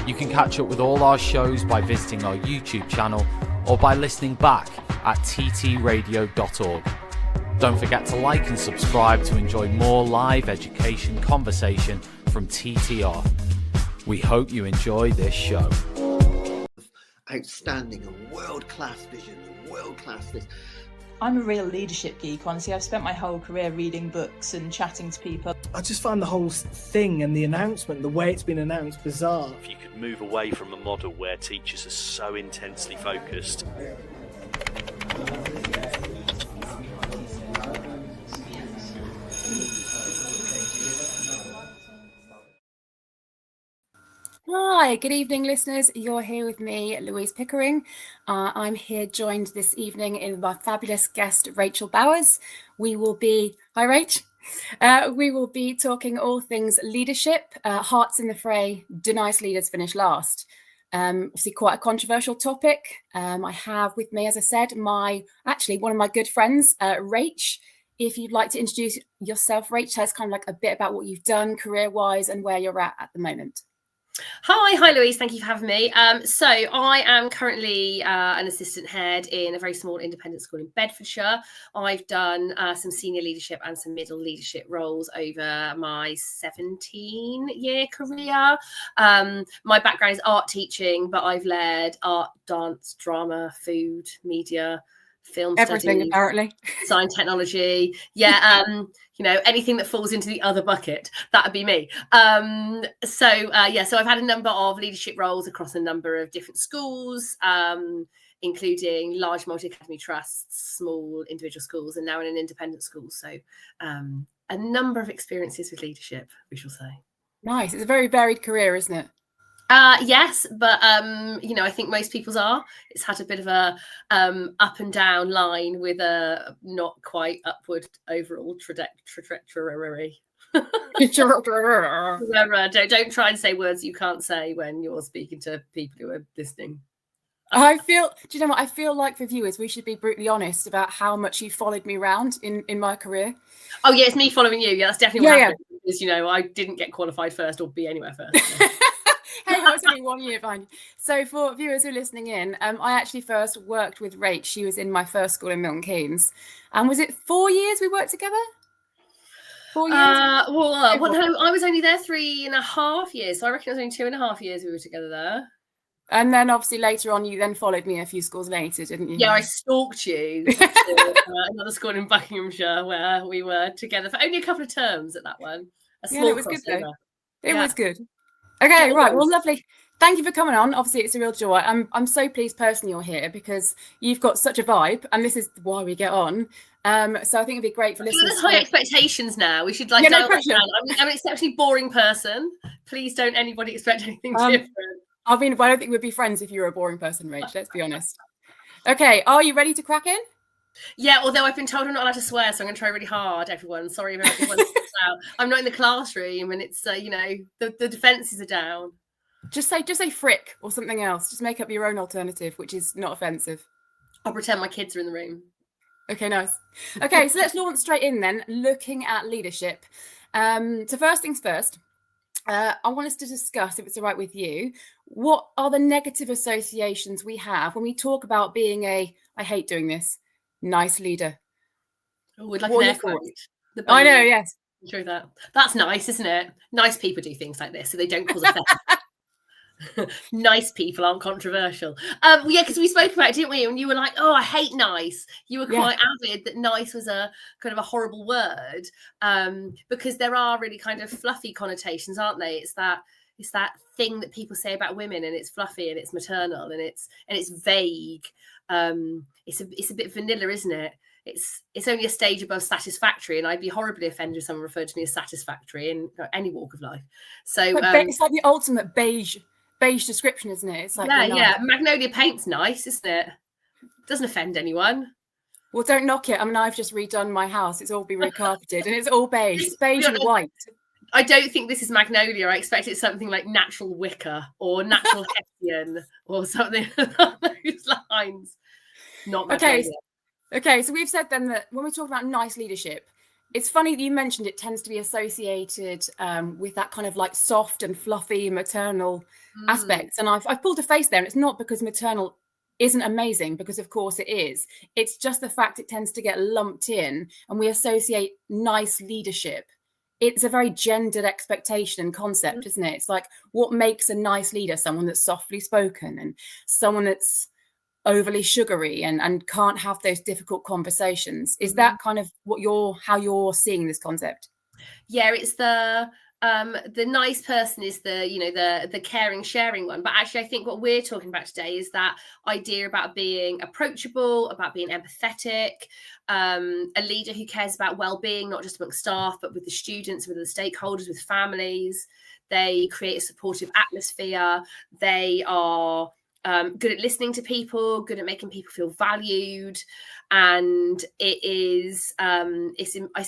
You can catch up with all our shows by visiting our YouTube channel or by listening back at ttradio.org. Don't forget to like and subscribe to enjoy more live education conversation from TTR. We hope you enjoy this show. Outstanding, a world-class vision, a world-class this. I'm a real leadership geek, honestly. I've spent my whole career reading books and chatting to people. I just find the whole thing and the announcement, the way it's been announced, bizarre. If you could move away from a model where teachers are so intensely focused. Hi, good evening, listeners. You're here with me, Louise Pickering. I'm here joined this evening in my fabulous guest, Rachel Bowers. We will be, hi, Rach. We will be talking all things leadership, hearts in the fray, do nice leaders finish last? Obviously quite a controversial topic. I have with me, as I said, one of my good friends, Rach. If you'd like to introduce yourself, Rach, tell us kind of like a bit about what you've done career-wise and where you're at the moment. Hi Louise, thank you for having me. So I am currently an assistant head in a very small independent school in Bedfordshire. I've done some senior leadership and some middle leadership roles over my 17-year career. My background is art teaching, but I've led art, dance, drama, food, media, film everything studies, apparently, science, technology, anything that falls into the other bucket, that would be me. So I've had a number of leadership roles across a number of different schools, including large multi-academy trusts, small individual schools, and now in an independent school. So a number of experiences with leadership, we shall say. Nice. It's a very varied career, isn't it? Yes, but I think most people's are. It's had a bit of a up and down line with a not quite upward overall trajectory. Don't try and say words you can't say when you're speaking to people who are listening. Do you know what? I feel like for viewers, we should be brutally honest about how much you followed me around in my career. Oh yeah, it's me following you. Yeah, that's definitely what happened. Because, I didn't get qualified first or be anywhere first. So. Hey, I was only 1 year behind you. So for viewers who are listening in, I actually first worked with Rach. She was in my first school in Milton Keynes. And was it 4 years we worked together? 4 years? I was only there 3.5 years. So I reckon it was only 2.5 years we were together there. And then obviously later on, you then followed me a few schools later, didn't you? Yeah, I stalked you to another school in Buckinghamshire where we were together for only a couple of terms at that one. It was good though. It was good. Okay, right. Well, lovely. Thank you for coming on. Obviously, it's a real joy. I'm so pleased personally you're here because you've got such a vibe, and this is why we get on. So I think it'd be great for listeners. There's high expectations now. We should dial that down. I'm an exceptionally boring person. Please don't anybody expect anything different. I don't think we'd be friends if you were a boring person, Rach. Let's be honest. Okay, are you ready to crack in? Yeah, although I've been told I'm not allowed to swear, so I'm going to try really hard, everyone. Sorry if everyone out. I'm not in the classroom, and it's the defences are down. Just say frick or something else. Just make up your own alternative, which is not offensive. I'll pretend my kids are in the room. Okay, nice. Okay, so let's launch straight in then, looking at leadership. So first things first, I want us to discuss, if it's all right with you, what are the negative associations we have when we talk about being I hate doing this, nice leader. Oh, we'd like an air quote. I know, yes. Enjoy that. That's nice, isn't it? Nice people do things like this so they don't cause offence. Nice people aren't controversial. Because we spoke about it, didn't we? And you were like, oh, I hate nice. You were quite avid that nice was a kind of a horrible word, because there are really kind of fluffy connotations, aren't they? It's that thing that people say about women, and it's fluffy and it's maternal and it's vague. It's a bit vanilla, isn't it? It's only a stage above satisfactory, and I'd be horribly offended if someone referred to me as satisfactory in any walk of life. So it's like the ultimate beige description, isn't it? It's like Magnolia paint's nice, isn't it? Doesn't offend anyone. Well, don't knock it. I mean, I've just redone my house. It's all been recarpeted and it's all beige. It's beige and white. I don't think this is Magnolia. I expect it's something like natural wicker or natural hessian or something along those lines. Not Magnolia. Okay, so we've said then that when we talk about nice leadership, It's funny that you mentioned it tends to be associated with that kind of like soft and fluffy maternal aspects. And I've pulled a face there, and it's not because maternal isn't amazing, because of course it is. It's just the fact it tends to get lumped in, and we associate nice leadership. It's a very gendered expectation and concept, isn't it? It's like, what makes a nice leader? Someone that's softly spoken, and someone that's overly sugary and can't have those difficult conversations. Is that kind of how you're seeing this concept? Yeah, it's the nice person is the caring, sharing one. But actually, I think what we're talking about today is that idea about being approachable, about being empathetic, a leader who cares about well-being, not just amongst staff, but with the students, with the stakeholders, with families. They create a supportive atmosphere. They are good at listening to people, good at making people feel valued. And it's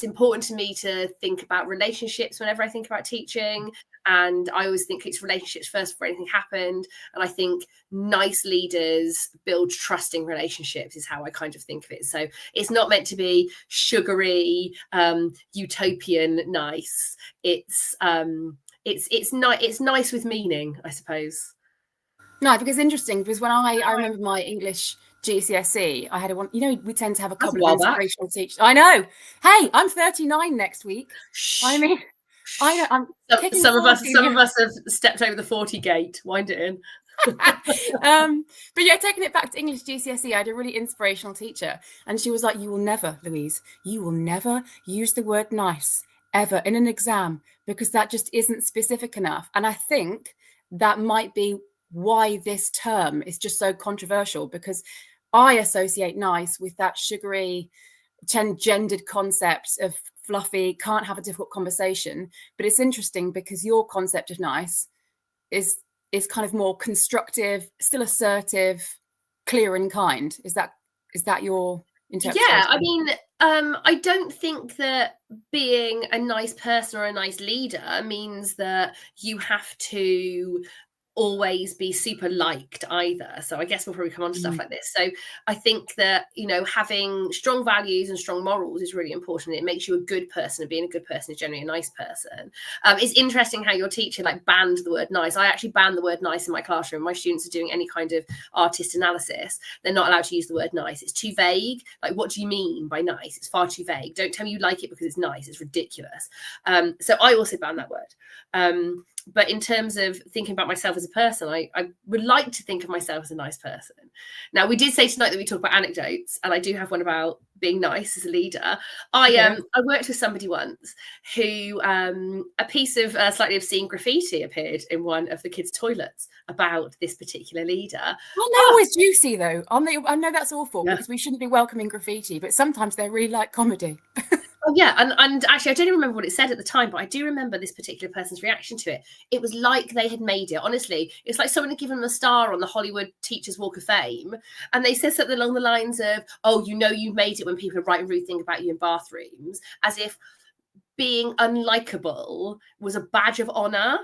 important to me to think about relationships whenever I think about teaching. And I always think it's relationships first before anything happened. And I think nice leaders build trusting relationships is how I kind of think of it. So it's not meant to be sugary, utopian nice. It's nice with meaning, I suppose. No, because it's interesting, because when I remember my English GCSE, I had one, we tend to have a couple of inspirational teachers. I know. Hey, I'm 39 next week. I mean, I know. Some of us have stepped over the 40 gate. Wind it in. But yeah, taking it back to English GCSE, I had a really inspirational teacher, and she was like, "You will never, Louise, you will never use the word nice ever in an exam, because that just isn't specific enough." And I think that might be why this term is just so controversial, because I associate nice with that sugary, gendered concept of fluffy, can't have a difficult conversation. But it's interesting because your concept of nice is kind of more constructive, still assertive, clear and kind. Is that your interpretation? Yeah, I mean, I don't think that being a nice person or a nice leader means that you have to always be super liked either. So I guess we'll probably come on to stuff like this. So I think that, having strong values and strong morals is really important. It makes you a good person, and being a good person is generally a nice person. It's interesting how your teacher banned the word nice. I actually banned the word nice in my classroom. My students are doing any kind of artist analysis. They're not allowed to use the word nice. It's too vague. Like, what do you mean by nice? It's far too vague. Don't tell me you like it because it's nice. It's ridiculous. So I also banned that word. But in terms of thinking about myself as a person, I would like to think of myself as a nice person. Now, we did say tonight that we talk about anecdotes, and I do have one about being nice as a leader. I worked with somebody once who a piece of slightly obscene graffiti appeared in one of the kids' toilets about this particular leader. Well, they're always juicy, though. I know that's awful, because we shouldn't be welcoming graffiti, but sometimes they're really like comedy. Oh, yeah. And actually, I don't even remember what it said at the time, but I do remember this particular person's reaction to it. It was like they had made it. Honestly, it's like someone had given them a star on the Hollywood Teachers Walk of Fame. And they said something along the lines of, "Oh, you made it when people are writing rude things about you in bathrooms," as if being unlikable was a badge of honor.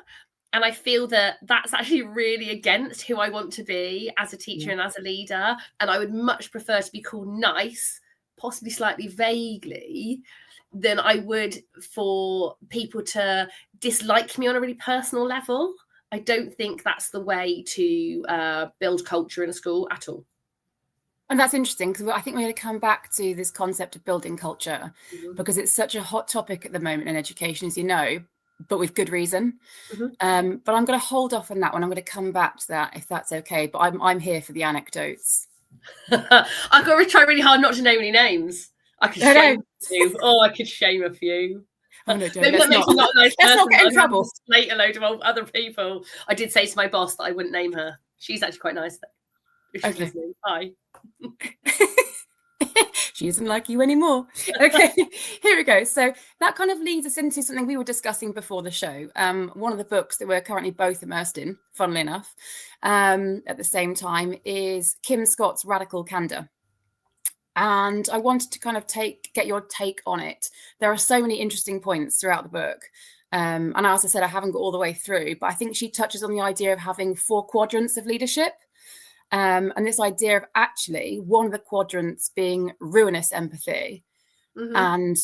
And I feel that that's actually really against who I want to be as a teacher and as a leader. And I would much prefer to be called nice, possibly slightly vaguely, than I would for people to dislike me on a really personal level. I don't think that's the way to build culture in a school at all. And that's interesting, because I think we're going to come back to this concept of building culture, because it's such a hot topic at the moment in education, as you know, but with good reason. But I'm going to hold off on that one. I'm going to come back to that, if that's okay. But I'm here for the anecdotes. I've got to try really hard not to name any names. I could shame a few. Oh, I could shame a few. Oh, no, Let's not get in trouble. Slate a load of other people. I did say to my boss that I wouldn't name her. She's actually quite nice, though. If she's listening. Hi. She isn't like you anymore. Okay, here we go. So that kind of leads us into something we were discussing before the show. One of the books that we're currently both immersed in, funnily enough, at the same time, is Kim Scott's Radical Candor. And I wanted to kind of get your take on it. There are so many interesting points throughout the book. And as I said, I haven't got all the way through, but I think she touches on the idea of having 4 quadrants of leadership. And this idea of actually one of the quadrants being ruinous empathy. And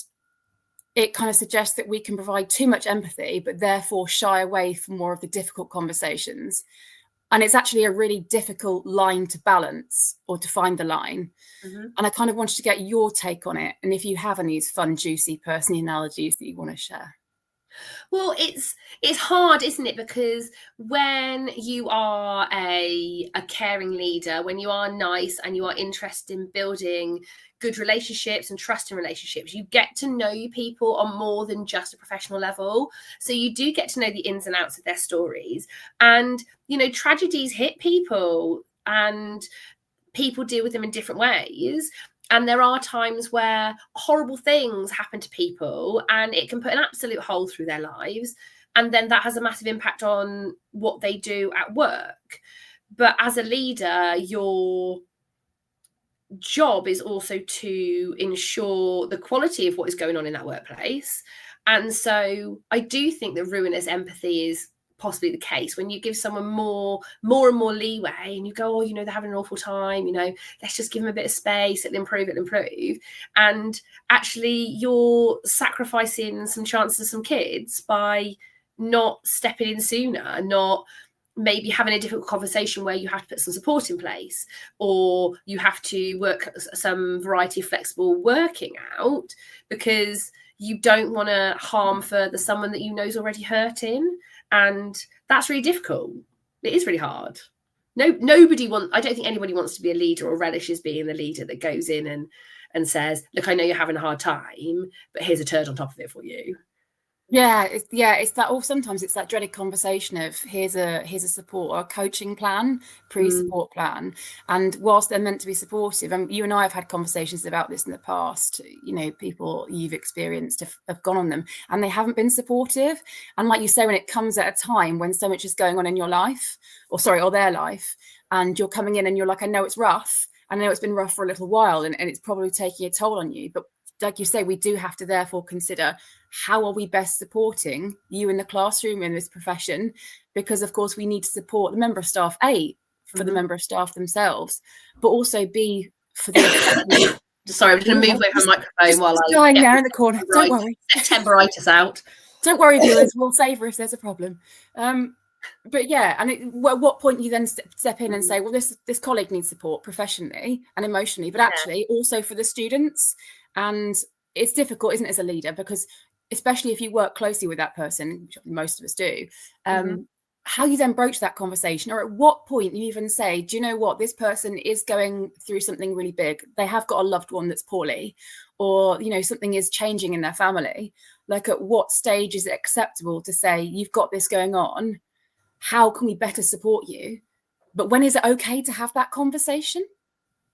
it kind of suggests that we can provide too much empathy, but therefore shy away from more of the difficult conversations. And it's actually a really difficult line to balance, or to find the line. Mm-hmm. And I kind of wanted to get your take on it. And if you have any fun, juicy person analogies that you want to share. Well, it's hard, isn't it? Because when you are a caring leader, when you are nice and you are interested in building good relationships and trust in relationships, you get to know people on more than just a professional level. So you do get to know the ins and outs of their stories. And, you know, tragedies hit people and people deal with them in different ways. And there are times where horrible things happen to people and it can put an absolute hole through their lives. And then that has a massive impact on what they do at work. But as a leader, your job is also to ensure the quality of what is going on in that workplace. And so I do think that ruinous empathy is possibly the case when you give someone more and more leeway, and you go, oh, you know, they're having an awful time, you know, let's just give them a bit of space, it'll improve. And actually you're sacrificing some chances of some kids by not stepping in sooner, not maybe having a difficult conversation where you have to put some support in place, or you have to work some variety of flexible working out because you don't want to harm further someone that you know is already hurting. And that's really difficult. It is really hard. I don't think anybody wants to be a leader or relishes being the leader that goes in and says, look, I know you're having a hard time, but here's a turd on top of it for you. It's that, or sometimes it's that dreaded conversation of here's a support or a coaching plan, pre-support plan. And whilst they're meant to be supportive, and you and I have had conversations about this in the past, you know, people you've experienced have gone on them and they haven't been supportive. And like you say, when it comes at a time when so much is going on in your life, or their life, and you're coming in and you're like, I know it's rough. I know it's been rough for a little while and it's probably taking a toll on you. But like you say, we do have to therefore consider, how are we best supporting you in the classroom in this profession? Because of course we need to support the member of staff, for the member of staff themselves, but also B, for the sorry, I'm going to move away from the microphone while I'm going there in the corner. Don't worry. Septemberitis out. Don't worry, viewers, we'll save her if there's a problem. But yeah, and at what point you then step in and say, well, this colleague needs support professionally and emotionally, but actually also for the students. And it's difficult, isn't it, as a leader, because especially if you work closely with that person, which most of us do, how you then broach that conversation, or at what point you even say, do you know what, this person is going through something really big. They have got a loved one that's poorly, or, you know, something is changing in their family. Like, at what stage is it acceptable to say, you've got this going on, how can we better support you? But when is it okay to have that conversation?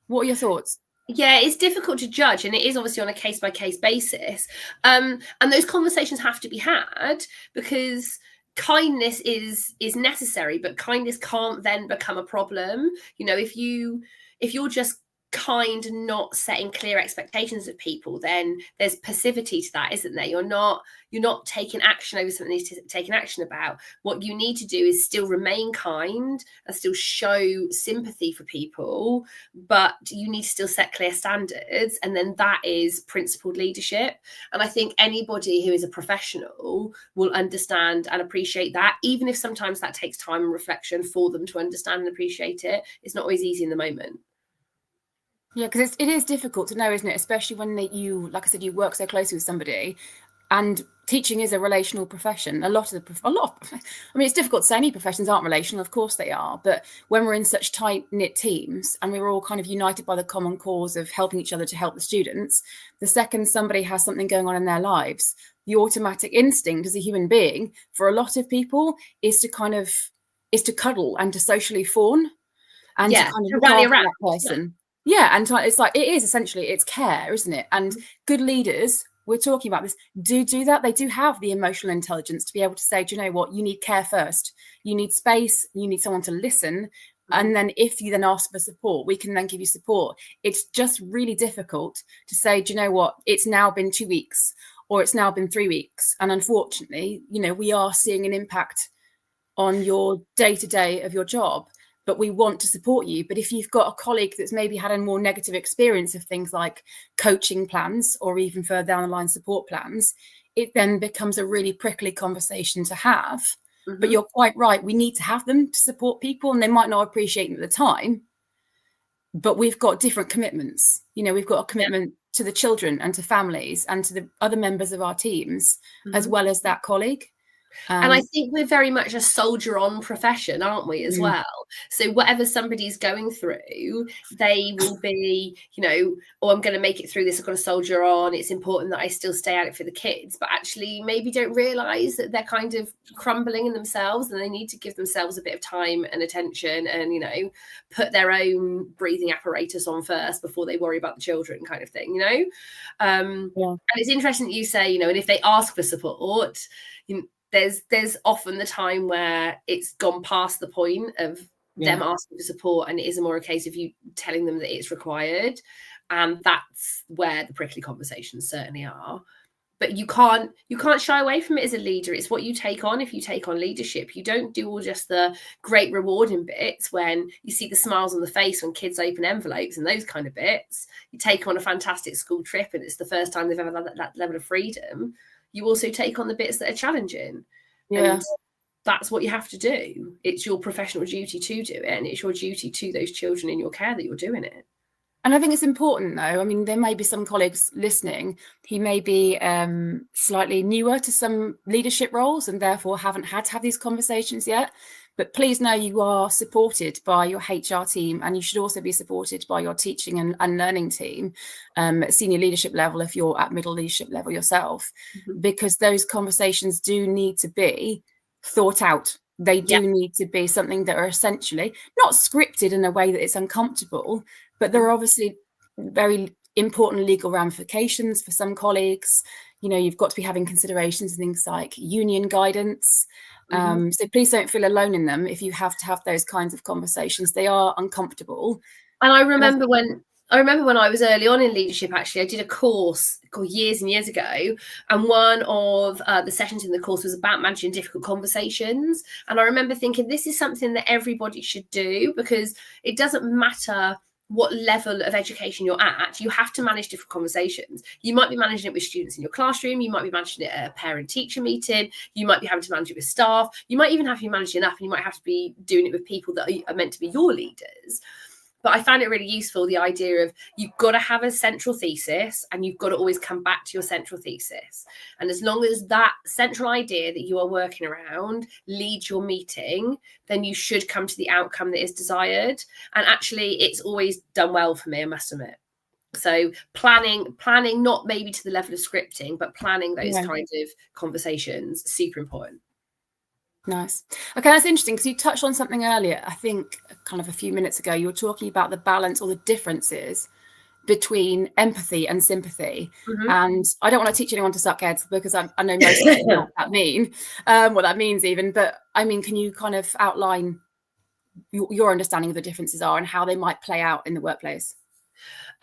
What are your thoughts? Yeah, it's difficult to judge, and it is obviously on a case-by-case basis. And those conversations have to be had, because kindness is necessary, but kindness can't then become a problem. You know, if you're just kind, not setting clear expectations of people, then there's passivity to that, isn't there? You're not taking action over something you need to take action about. What you need to do is still remain kind and still show sympathy for people, but you need to still set clear standards, and then that is principled leadership. And I think anybody who is a professional will understand and appreciate that, even if sometimes that takes time and reflection for them to understand and appreciate it. It's not always easy in the moment. Yeah, because it is difficult to know, isn't it? Especially when you, like I said, you work so closely with somebody, and teaching is a relational profession. I mean, it's difficult to say any professions aren't relational. Of course they are. But when we're in such tight-knit teams and we're all kind of united by the common cause of helping each other to help the students, the second somebody has something going on in their lives, the automatic instinct as a human being for a lot of people is to cuddle and to socially fawn and to kind of look after that person. Yeah, and it's like, it is essentially, it's care, isn't it? And good leaders, we're talking about this, do that. They do have the emotional intelligence to be able to say, do you know what, you need care first. You need space, you need someone to listen. And then if you then ask for support, we can then give you support. It's just really difficult to say, do you know what, it's now been 2 weeks or it's now been 3 weeks. And unfortunately, you know, we are seeing an impact on your day-to-day of your job. but we want to support you. But if you've got a colleague that's maybe had a more negative experience of things like coaching plans or even further down the line support plans, it then becomes a really prickly conversation to have. But you're quite right. We need to have them to support people, and they might not appreciate them at the time, but we've got different commitments. You know, we've got a commitment to the children and to families and to the other members of our teams, as well as that colleague. And I think we're very much a soldier on profession, aren't we, as well? So whatever somebody's going through, they will be, you know, oh, I'm going to make it through this. I've got to soldier on. It's important that I still stay at it for the kids, but actually maybe don't realise that they're kind of crumbling in themselves, and they need to give themselves a bit of time and attention and, you know, put their own breathing apparatus on first before they worry about the children, kind of thing, you know? And it's interesting that you say, you know, and if they ask for support, you know, there's often the time where it's gone past the point of them asking for support, and it is more a case of you telling them that it's required. And that's where the prickly conversations certainly are. But you can't shy away from it as a leader. It's what you take on if you take on leadership. You don't do all just the great rewarding bits when you see the smiles on the face when kids open envelopes and those kind of bits. You take on a fantastic school trip and it's the first time they've ever had that level of freedom. You also take on the bits that are challenging. And that's what you have to do. It's your professional duty to do it, and it's your duty to those children in your care that you're doing it. And I think it's important, though. I mean, there may be some colleagues listening who may be slightly newer to some leadership roles and therefore haven't had to have these conversations yet. But please know you are supported by your HR team, and you should also be supported by your teaching and learning team at senior leadership level if you're at middle leadership level yourself, because those conversations do need to be thought out. They do need to be something that are essentially not scripted in a way that it's uncomfortable, but there are obviously very important legal ramifications for some colleagues. You know, you've got to be having considerations and things like union guidance. So please don't feel alone in them if you have to have those kinds of conversations. They are uncomfortable. And I remember when I was early on in leadership, actually, I did a course called years and years ago. And one of the sessions in the course was about managing difficult conversations. And I remember thinking, this is something that everybody should do, because it doesn't matter what level of education you're at, you have to manage different conversations. You might be managing it with students in your classroom. You might be managing it at a parent-teacher meeting. You might be having to manage it with staff. You might even have to be managing up, and you might have to be doing it with people that are meant to be your leaders. But I found it really useful, the idea of you've got to have a central thesis, and you've got to always come back to your central thesis. And as long as that central idea that you are working around leads your meeting, then you should come to the outcome that is desired. And actually, it's always done well for me, I must admit. So planning, not maybe to the level of scripting, but planning those kinds of conversations, super important. Nice. Okay, that's interesting, because you touched on something earlier, I think kind of a few minutes ago. You were talking about the balance or the differences between empathy and sympathy. And I don't want to teach anyone to suck heads, because I know most of what that what that means even. But I mean, can you kind of outline your understanding of the differences are and how they might play out in the workplace?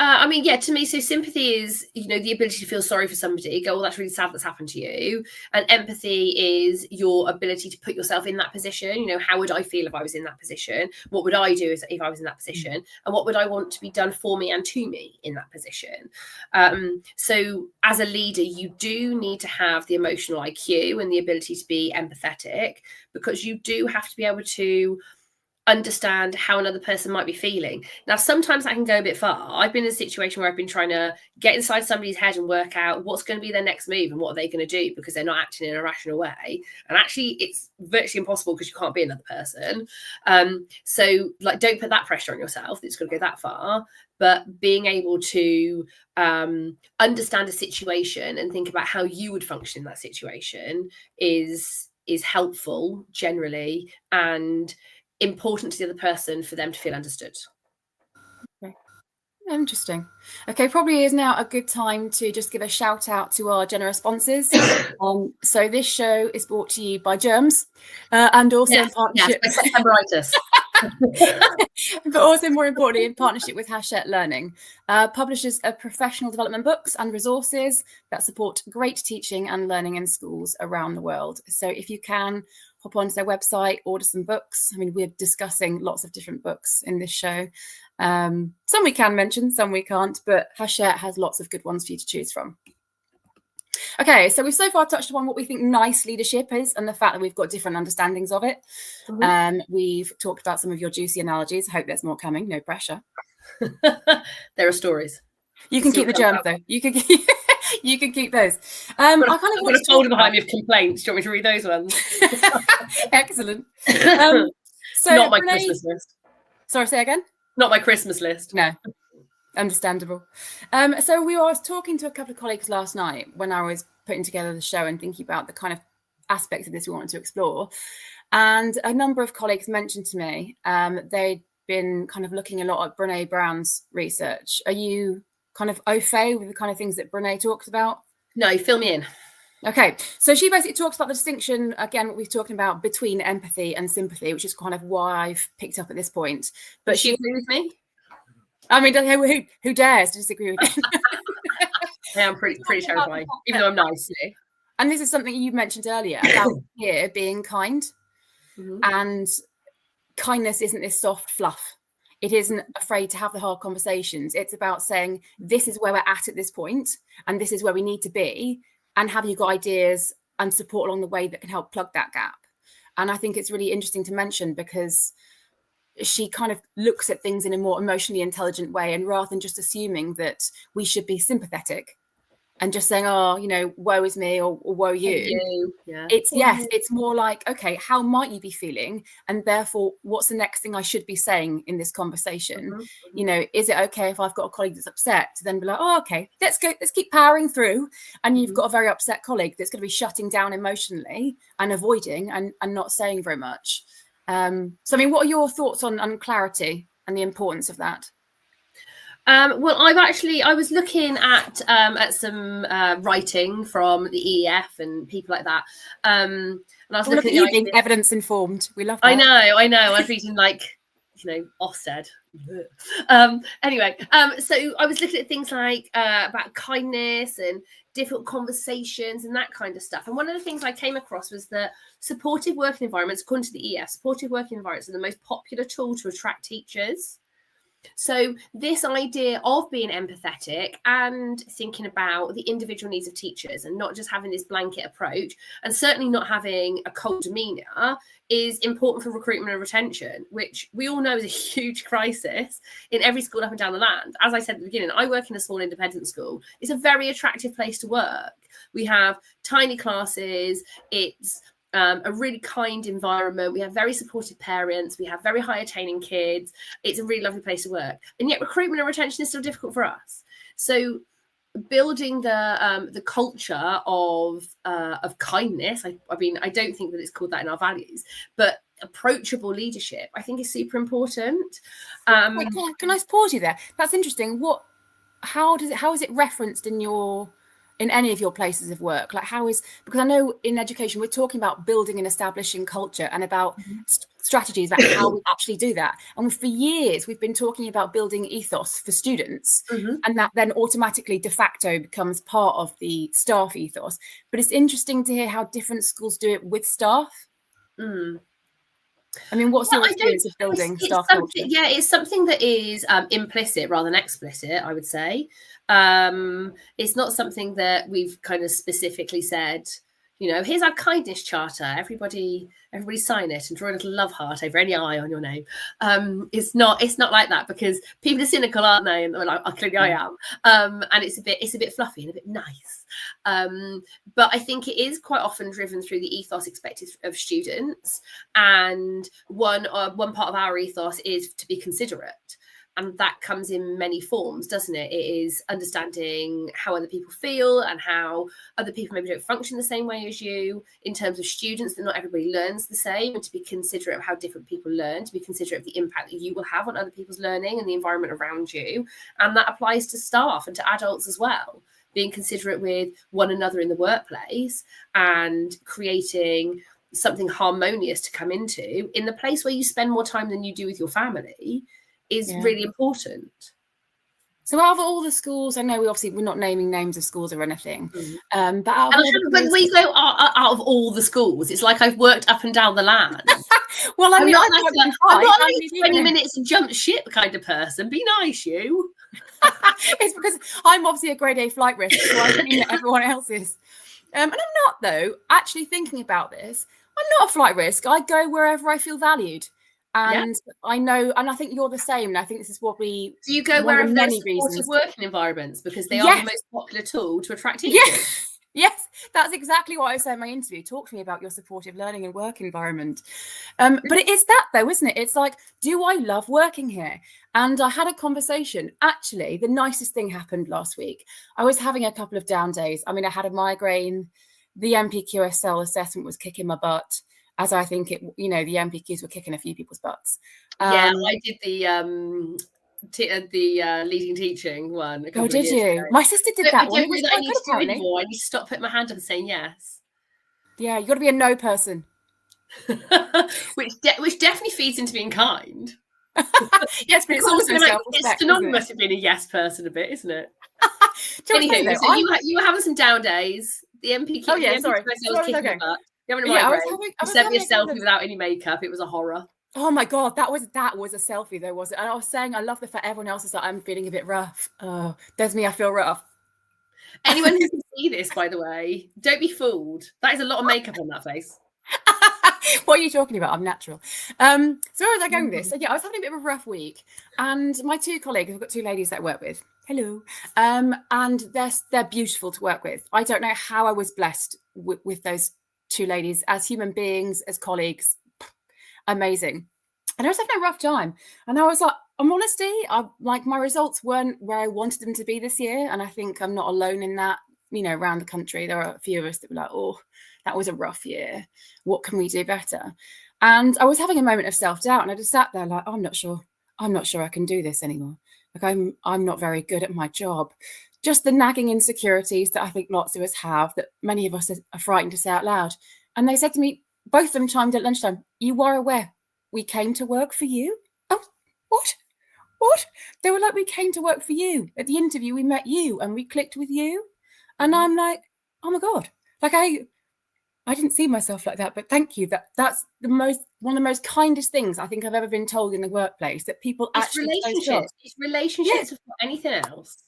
I mean, yeah, to me, so sympathy is, you know, the ability to feel sorry for somebody, go, well, that's really sad that's happened to you. And empathy is your ability to put yourself in that position. You know, how would I feel if I was in that position? What would I do if I was in that position? And what would I want to be done for me and to me in that position? So as a leader, you do need to have the emotional IQ and the ability to be empathetic, because you do have to be able to understand how another person might be feeling. Now, sometimes that can go a bit far. I've been in a situation where I've been trying to get inside somebody's head and work out what's going to be their next move and what are they going to do, because they're not acting in a rational way. And actually, it's virtually impossible, because you can't be another person. So, like, don't put that pressure on yourself. It's going to go that far. But being able to understand a situation and think about how you would function in that situation is helpful generally, and important to the other person for them to feel understood. Okay. Interesting. Okay, probably is now a good time to just give a shout out to our generous sponsors. So this show is brought to you by Germs, and also in partnership by Septemberitis. but also, more importantly, in partnership with Hachette Learning, publishers of professional development books and resources that support great teaching and learning in schools around the world. So if you can, hop onto their website, order some books. I mean, we're discussing lots of different books in this show. Some we can mention, some we can't, but Hachette has lots of good ones for you to choose from. Okay, so we've so far touched upon what we think nice leadership is and the fact that we've got different understandings of it. We've talked about some of your juicy analogies. I hope there's more coming, no pressure. There are stories. You can keep the germs, though. You can keep, you can keep those. I'm going to fold behind me of complaints. Do you want me to read those ones? Excellent. So not my Christmas list. Sorry, say again? Not my Christmas list. No. Understandable. So we were talking to a couple of colleagues last night when I was putting together the show and thinking about the kind of aspects of this we wanted to explore. And a number of colleagues mentioned to me they'd been kind of looking a lot at Brené Brown's research. Are you kind of au fait with the kind of things that Brené talks about? No, fill me in. Okay, so she basically talks about the distinction, again, what we're talking about between empathy and sympathy, which is kind of why I've picked up at this point. But she agree with me? I mean, who dares to disagree with you? Yeah, I'm pretty terrifying, even though I'm nice. And this is something you mentioned earlier about here being kind. And kindness isn't this soft fluff. It isn't afraid to have the hard conversations. It's about saying, this is where we're at this point, and this is where we need to be. And have you got ideas and support along the way that can help plug that gap? And I think it's really interesting to mention because she kind of looks at things in a more emotionally intelligent way. And rather than just assuming that we should be sympathetic and just saying, oh, you know, woe is me or woe you. Yeah. It's more like, okay, how might you be feeling? And therefore, what's the next thing I should be saying in this conversation? You know, is it okay if I've got a colleague that's upset to then be like, oh, okay, let's keep powering through. And you've got a very upset colleague that's going to be shutting down emotionally and avoiding and not saying very much. So, I mean, what are your thoughts on clarity and the importance of that? Well, I was looking at some writing from the EEF and people like that. And I was looking at being evidence informed. We love that. I know. I was reading Ofsted. Anyway, so I was looking at things like about kindness and difficult conversations and that kind of stuff. And one of the things I came across was that supportive working environments, according to the EEF, supportive working environments are the most popular tool to attract teachers. So this idea of being empathetic and thinking about the individual needs of teachers and not just having this blanket approach and certainly not having a cold demeanour is important for recruitment and retention, which we all know is a huge crisis in every school up and down the land. As I said at the beginning, I work in a small independent school. It's a very attractive place to work. We have tiny classes. It's a really kind environment. We have very supportive parents. We have very high attaining kids. It's a really lovely place to work. And yet recruitment and retention is still difficult for us. So building the culture of kindness, I mean, I don't think that it's called that in our values, but approachable leadership, I think is super important. Wait, can I pause you there? That's interesting. How is it referenced in any of your places of work? Like because I know in education, we're talking about building and establishing culture and about strategies about how we actually do that. And for years, we've been talking about building ethos for students, and that then automatically de facto becomes part of the staff ethos. But it's interesting to hear how different schools do it with staff. I mean, what's your experience of building staff culture? Yeah, it's something that is implicit rather than explicit, I would say. It's not something that we've kind of specifically said, you know, here's our kindness charter. Everybody sign it and draw a little love heart over any eye on your name. It's not like that because people are cynical, aren't they? And they're like, oh, clearly I am. And it's a bit fluffy and a bit nice. But I think it is quite often driven through the ethos expected of students. And one part of our ethos is to be considerate. And that comes in many forms, doesn't it? It is understanding how other people feel and how other people maybe don't function the same way as you in terms of students, that not everybody learns the same, and to be considerate of how different people learn, to be considerate of the impact that you will have on other people's learning and the environment around you. And that applies to staff and to adults as well. Being considerate with one another in the workplace and creating something harmonious to come into in the place where you spend more time than you do with your family is really important. So out of all the schools, I know we're not naming names of schools or anything, but out of And all when we go out of all the schools, it's like I've worked up and down the land. well, I I'm mean, not I've like worked in I'm Fray. not How like many a people 20 know? minutes and jump ship kind of person. Be nice, you. It's because I'm obviously a grade A flight risk, so I assume that everyone else is. And I'm not, though, actually thinking about this. I'm not a flight risk. I go wherever I feel valued. And I know, and I think you're the same. And I think this is what we Do you go one of wherever many there's supportive reasons. working environments because they are Yes. the most popular tool to attract teachers? Yes, that's exactly what I said in my interview. Talk to me about your supportive learning and work environment. But it is that, though, isn't it? It's like, do I love working here? And I had a conversation. Actually, the nicest thing happened last week. I was having a couple of down days. I mean, I had a migraine. The MPQSL assessment was kicking my butt, as I think the MPQs were kicking a few people's butts. I did the leading teaching one. A couple of did years you? ago. My sister did that one. I It was don't know that I quite need good, to do apparently. anymore. I need to stop putting my hand up and saying yes. Yeah, you got to be a no person. which definitely feeds into being kind. Yes, but it's also self-respect. It's synonymous with being a yes person a bit, isn't it? Anywho, so you were having some down days. The MPQ. Oh yeah, the sorry. was kicking your butt. You having a Yeah, migraine. You sent me a selfie without any makeup. It was a horror. Oh my god, that was a selfie though, was it? And I was saying I love the fact everyone else is like, I'm feeling a bit rough. Oh, there's me, I feel rough. Anyone who can see this, by the way, don't be fooled. That is a lot of makeup on that face. What are you talking about? I'm natural. So where was I going with this? So yeah, I was having a bit of a rough week, and my two colleagues, I've got two ladies that I work with. Hello, and they're beautiful to work with. I don't know how I was blessed with those two ladies as human beings, as colleagues. Amazing. And I was having a rough time, and I was like, in honesty, my results weren't where I wanted them to be this year, and I think I'm not alone in that. Around the country, there are a few of us that were like, oh, that was a rough year. What can we do better? And I was having a moment of self-doubt, and I just sat there like, oh, I'm not sure I can do this anymore. Like I'm not very good at my job. Just the nagging insecurities that I think lots of us have, that many of us are frightened to say out loud. And they said to me, both of them chimed at lunchtime, you are aware we came to work for you? Oh, what? They were like, we came to work for you. At the interview, we met you and we clicked with you. And I'm like, oh my God, like I didn't see myself like that, but thank you. That's one of the most kindest things I think I've ever been told in the workplace, that people actually It's relationships before anything else.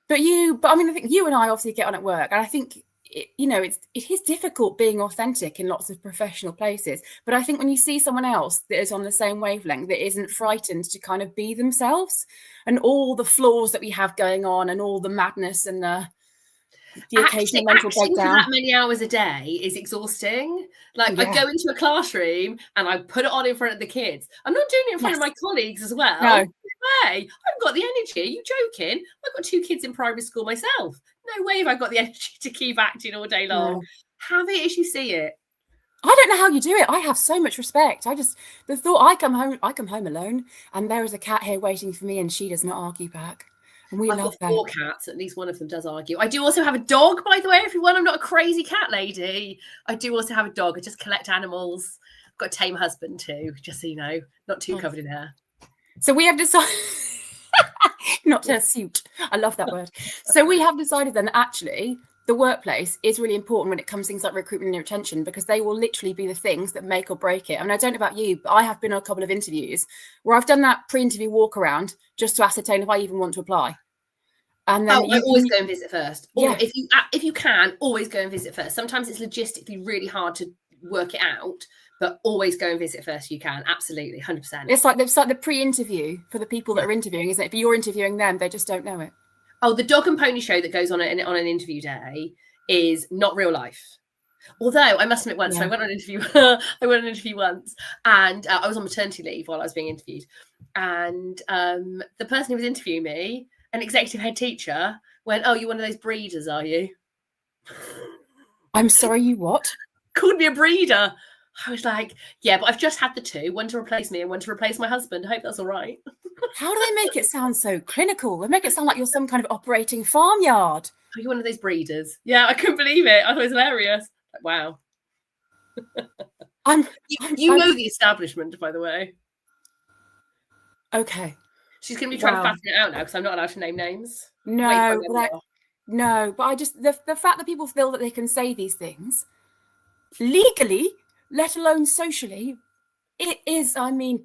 But I mean, I think you and I obviously get on at work, and I think it is difficult being authentic in lots of professional places. But I think when you see someone else that is on the same wavelength, that isn't frightened to kind of be themselves, and all the flaws that we have going on, and all the madness and the occasional mental breakdown. That many hours a day is exhausting. Like I go into a classroom and I put it on in front of the kids. I'm not doing it in front of my colleagues as well. No way. I've got the energy. Are you joking? I've got two kids in primary school myself. No way have I got the energy to keep acting all day long. No. Have it as you see it. I don't know how you do it. I have so much respect. The thought I come home alone, and there is a cat here waiting for me, and she does not argue back. And we love that. 4 cats. At least one of them does argue. I do also have a dog, by the way, everyone. I'm not a crazy cat lady. I do also have a dog. I just collect animals. I've got a tame husband too, just so you know. Not too covered in hair. So we have decided not to suit. I love that word. So we have decided then that actually the workplace is really important when it comes to things like recruitment and retention, because they will literally be the things that make or break it. I mean, I don't know about you, but I have been on a couple of interviews where I've done that pre-interview walk around just to ascertain if I even want to apply. And then I always go and visit first. Yeah. If you can, always go and visit first. Sometimes it's logistically really hard to work it out, but always go and visit first if you can. Absolutely, 100%. It's like the pre-interview for the people that are interviewing, isn't it? If you're interviewing them, they just don't know it. Oh, the dog and pony show that goes on an interview day is not real life. Although I must admit, once I went on an interview. I went on an interview once, and I was on maternity leave while I was being interviewed, and the person who was interviewing me, an executive head teacher, went, "Oh, you're one of those breeders, are you?" I'm sorry, you what? Called me a breeder. I was like, yeah, but I've just had the 2, one to replace me and one to replace my husband. I hope that's all right. How do they make it sound so clinical? They make it sound like you're some kind of operating farmyard. Are you one of those breeders? Yeah, I couldn't believe it. I thought it was hilarious. Like, wow. You know the establishment, by the way. Okay. She's going to be trying to Wow. fatten it out now because I'm not allowed to name names. No, but I just the fact that people feel that they can say these things legally, let alone socially, it is. I mean,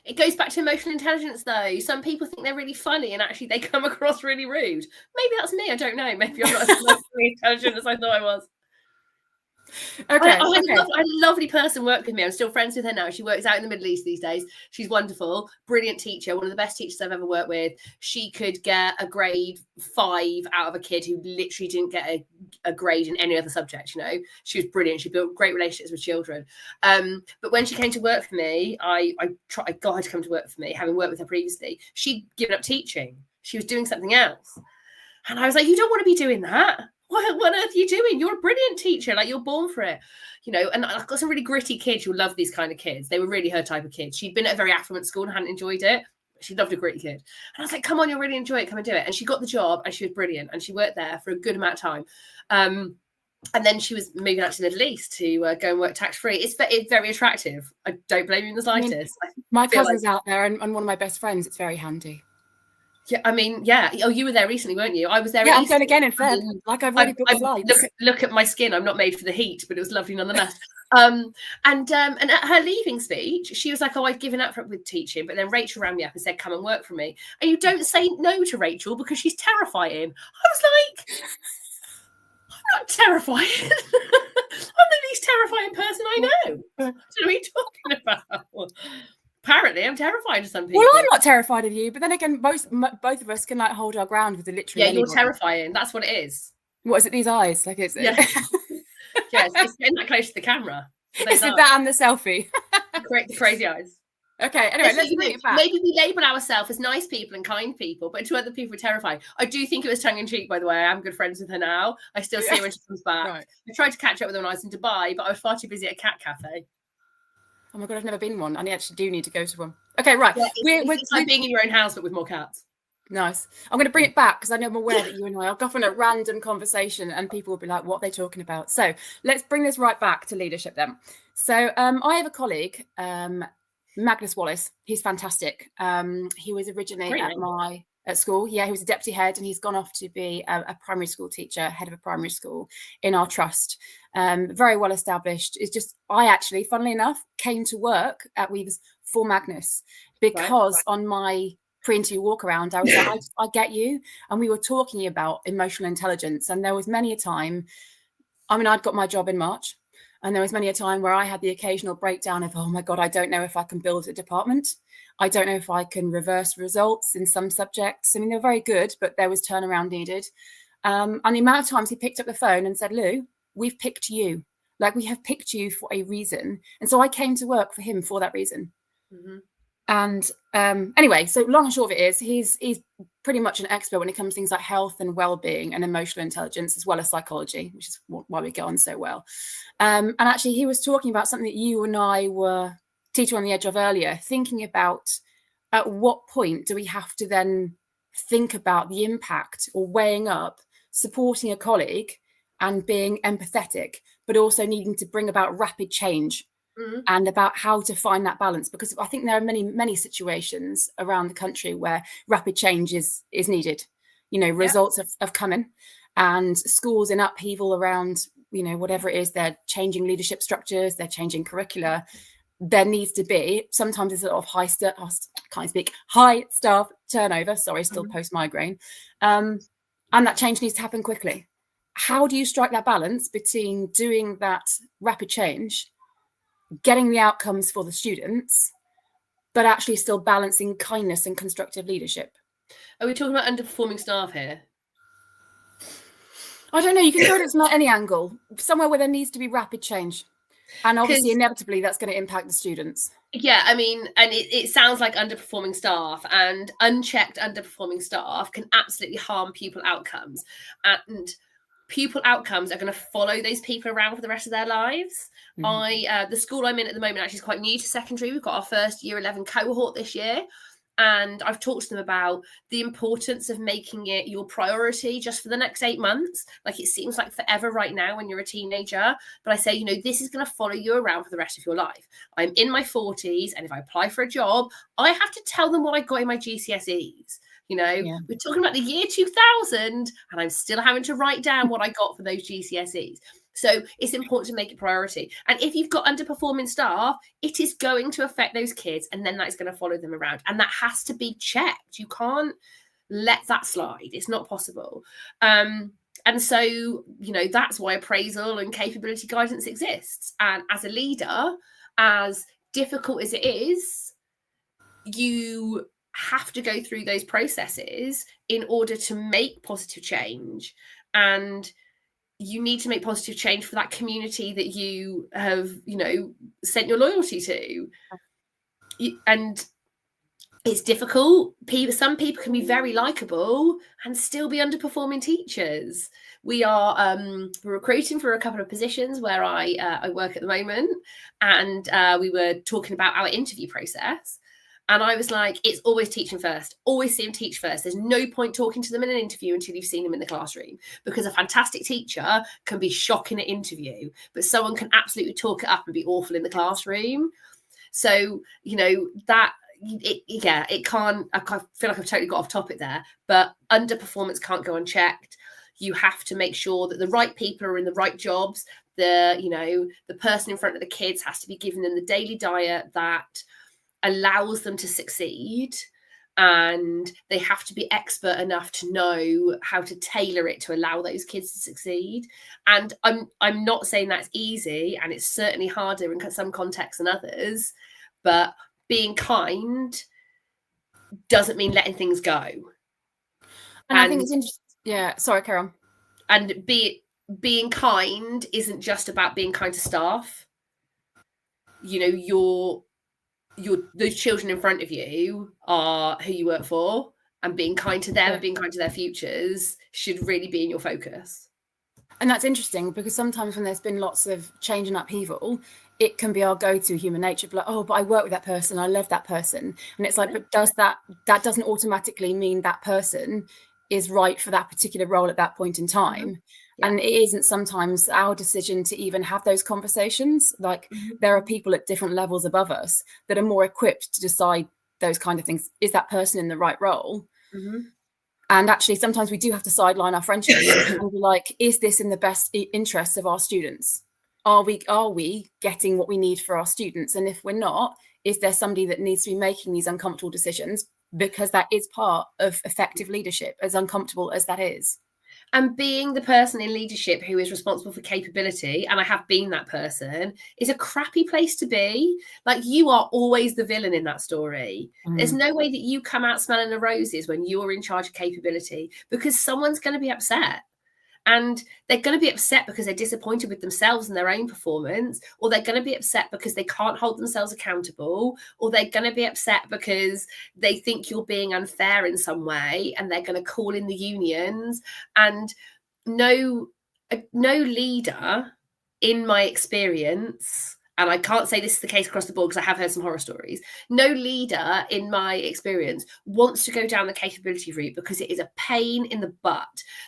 it goes back to emotional intelligence, though. Some people think they're really funny, and actually they come across really rude. Maybe that's me. I don't know. Maybe I'm not as emotionally intelligent as I thought I was. okay. I had a lovely person work with me. I'm still friends with her now. She works out in the Middle East these days. She's wonderful, brilliant teacher, one of the best teachers I've ever worked with. She could get a grade 5 out of a kid who literally didn't get a grade in any other subject. You know, she was brilliant. She built great relationships with children. But when she came to work for me, I got her to come to work for me, having worked with her previously. She'd given up teaching. She was doing something else. And I was like, you don't want to be doing that. What on earth are you doing? You're a brilliant teacher. Like, you're born for it. You know, and I've got some really gritty kids who love these kind of kids. They were really her type of kids. She'd been at a very affluent school and hadn't enjoyed it. She loved a gritty kid. And I was like, come on, you'll really enjoy it. Come and do it. And she got the job and she was brilliant. And she worked there for a good amount of time. And then she was moving out to the Middle East to go and work tax-free. It's very attractive. I don't blame you in the slightest. My cousin's out there and one of my best friends. It's very handy. Yeah, I mean, yeah. Oh, you were there recently, weren't you? I was there. Yeah, I'm going again in Feb. Like, I've already booked flights. Look at my skin. I'm not made for the heat, but it was lovely nonetheless. And at her leaving speech, she was like, "Oh, I've given up with teaching." But then Rachel rang me up and said, "Come and work for me." And you don't say no to Rachel because she's terrifying. I was like, I'm not terrifying. I'm the least terrifying person I know. What are you talking about? Apparently, I'm terrified of some people. Well, I'm not terrified of you, but then again, both of us can like hold our ground with the literally. Yeah, you're terrifying. That's what it is. What is it? These eyes, like it's yes, it's getting that close to the camera. It's that and the selfie. The crazy eyes. Okay, anyway, let's bring it back. Maybe we label ourselves as nice people and kind people, but to other people, we're terrifying. I do think it was tongue in cheek, by the way. I am good friends with her now. I still see her when she comes back. Right. I tried to catch up with her when I was in Dubai, but I was far too busy at a cat cafe. Oh my God, I've never been one. I actually do need to go to one. Okay, right. Yeah, it's like being in your own house, but with more cats. Nice. I'm going to bring it back because I know I'm aware that you and I are off on a random conversation and people will be like, what are they talking about? So let's bring this right back to leadership then. So I have a colleague, Magnus Wallace. He's fantastic. He was originally at school. Yeah, he was a deputy head and he's gone off to be a primary school teacher, head of a primary school in our trust. Very well established. It's just, I actually, funnily enough, came to work at Weavers for Magnus because on my pre-interview walk around, I was like, I get you. And we were talking about emotional intelligence. And there was many a time, I mean, I'd got my job in March. And there was many a time where I had the occasional breakdown of, oh my God, I don't know if I can build a department. I don't know if I can reverse results in some subjects. I mean, they're very good, but there was turnaround needed. And the amount of times he picked up the phone and said, Lou, we've picked you. Like, we have picked you for a reason. And so I came to work for him for that reason. Mm-hmm. And anyway, so long and short of it is he's pretty much an expert when it comes to things like health and well-being and emotional intelligence, as well as psychology, which is why we get on so well. And actually, he was talking about something that you and I were teaching on the edge of earlier, thinking about at what point do we have to then think about the impact or weighing up supporting a colleague and being empathetic, but also needing to bring about rapid change. Mm-hmm. And about how to find that balance, because I think there are many situations around the country where rapid change is needed. You know, results have come in, and schools in upheaval around, you know, whatever it is, they're changing leadership structures, they're changing curricula. There needs to be, sometimes there's a lot of high staff turnover. Sorry, still post migraine, and that change needs to happen quickly. How do you strike that balance between doing that rapid change, getting the outcomes for the students, but actually still balancing kindness and constructive leadership? Are we talking about underperforming staff here? I don't know. You can go at it from any angle, somewhere where there needs to be rapid change. And obviously, inevitably, that's going to impact the students. Yeah, I mean, and it sounds like underperforming staff, and unchecked underperforming staff can absolutely harm pupil outcomes. And pupil outcomes are going to follow those people around for the rest of their lives. Mm-hmm. The school I'm in at the moment actually is quite new to secondary. We've got our first year 11 cohort this year. And I've talked to them about the importance of making it your priority just for the next 8 months. Like, it seems like forever right now when you're a teenager. But I say, you know, this is going to follow you around for the rest of your life. I'm in my 40s. And if I apply for a job, I have to tell them what I got in my GCSEs. You know, we're talking about the year 2000, and I'm still having to write down what I got for those GCSEs. So it's important to make it priority. And if you've got underperforming staff, it is going to affect those kids, and then that's going to follow them around. And that has to be checked. You can't let that slide. It's not possible. And so, you know, that's why appraisal and capability guidance exists. And as a leader, as difficult as it is, you have to go through those processes in order to make positive change. And you need to make positive change for that community that you have, you know, sent your loyalty to. And it's difficult. Some people can be very likable and still be underperforming teachers. We are recruiting for a couple of positions where I work at the moment, and we were talking about our interview process. And I was like, it's always teaching first. Always see them teach first. There's no point talking to them in an interview until you've seen them in the classroom, because a fantastic teacher can be shocking at interview, but someone can absolutely talk it up and be awful in the classroom. So, you know, it can't, I feel like I've totally got off topic there, but underperformance can't go unchecked. You have to make sure that the right people are in the right jobs. The person in front of the kids has to be giving them the daily diet that allows them to succeed, and they have to be expert enough to know how to tailor it to allow those kids to succeed. And I'm not saying that's easy, and it's certainly harder in some contexts than others, but being kind doesn't mean letting things go. And I think it's interesting. Yeah, sorry, carry on. And being kind isn't just about being kind to staff. You know, those children in front of you are who you work for, and being kind to them and being kind to their futures should really be in your focus. And that's interesting, because sometimes when there's been lots of change and upheaval, it can be our go-to human nature, like, oh, but I work with that person, I love that person. And it's like, but that doesn't automatically mean that person is right for that particular role at that point in time. And it isn't sometimes our decision to even have those conversations. Like, there are people at different levels above us that are more equipped to decide those kind of things. Is that person in the right role? And actually, sometimes we do have to sideline our friendships and be like, is this in the best interests of our students? Are we getting what we need for our students? And if we're not, is there somebody that needs to be making these uncomfortable decisions? Because that is part of effective leadership, as uncomfortable as that is. And being the person in leadership who is responsible for capability, and I have been that person, is a crappy place to be. Like, you are always the villain in that story. There's no way that you come out smelling the roses when you're in charge of capability, because someone's going to be upset. And they're going to be upset because they're disappointed with themselves and their own performance, or they're going to be upset because they can't hold themselves accountable, or they're going to be upset because they think you're being unfair in some way, and they're going to call in the unions. And no leader, in my experience, and I can't say this is the case across the board because I have heard some horror stories, no leader, in my experience, wants to go down the capability route, because it is a pain in the butt.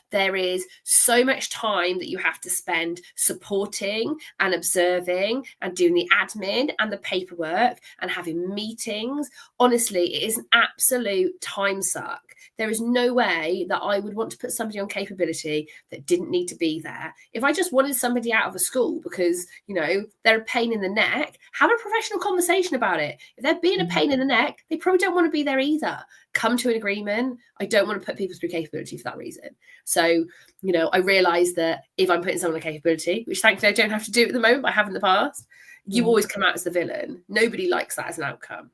There is so much time that you have to spend supporting and observing and doing the admin and the paperwork and having meetings. Honestly, it is an absolute time suck. There is no way that I would want to put somebody on capability that didn't need to be there. If I just wanted somebody out of a school because, you know, they're a pain in the neck, have a professional conversation about it. If they're being a pain in the neck, they probably don't want to be there either. Come to an agreement. I don't want to put people through capability for that reason. So, you know, I realise that if I'm putting someone on capability, which thankfully I don't have to do at the moment, but I have in the past, you always come out as the villain. Nobody likes that as an outcome.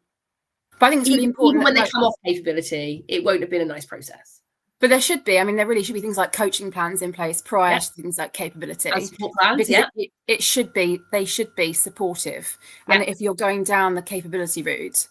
But I think it's really important. Even when they come off capability, it won't have been a nice process. But there should be. I mean, there really should be things like coaching plans in place prior to things like capability. And support plans, it should be. They should be supportive. And if you're going down the capability route,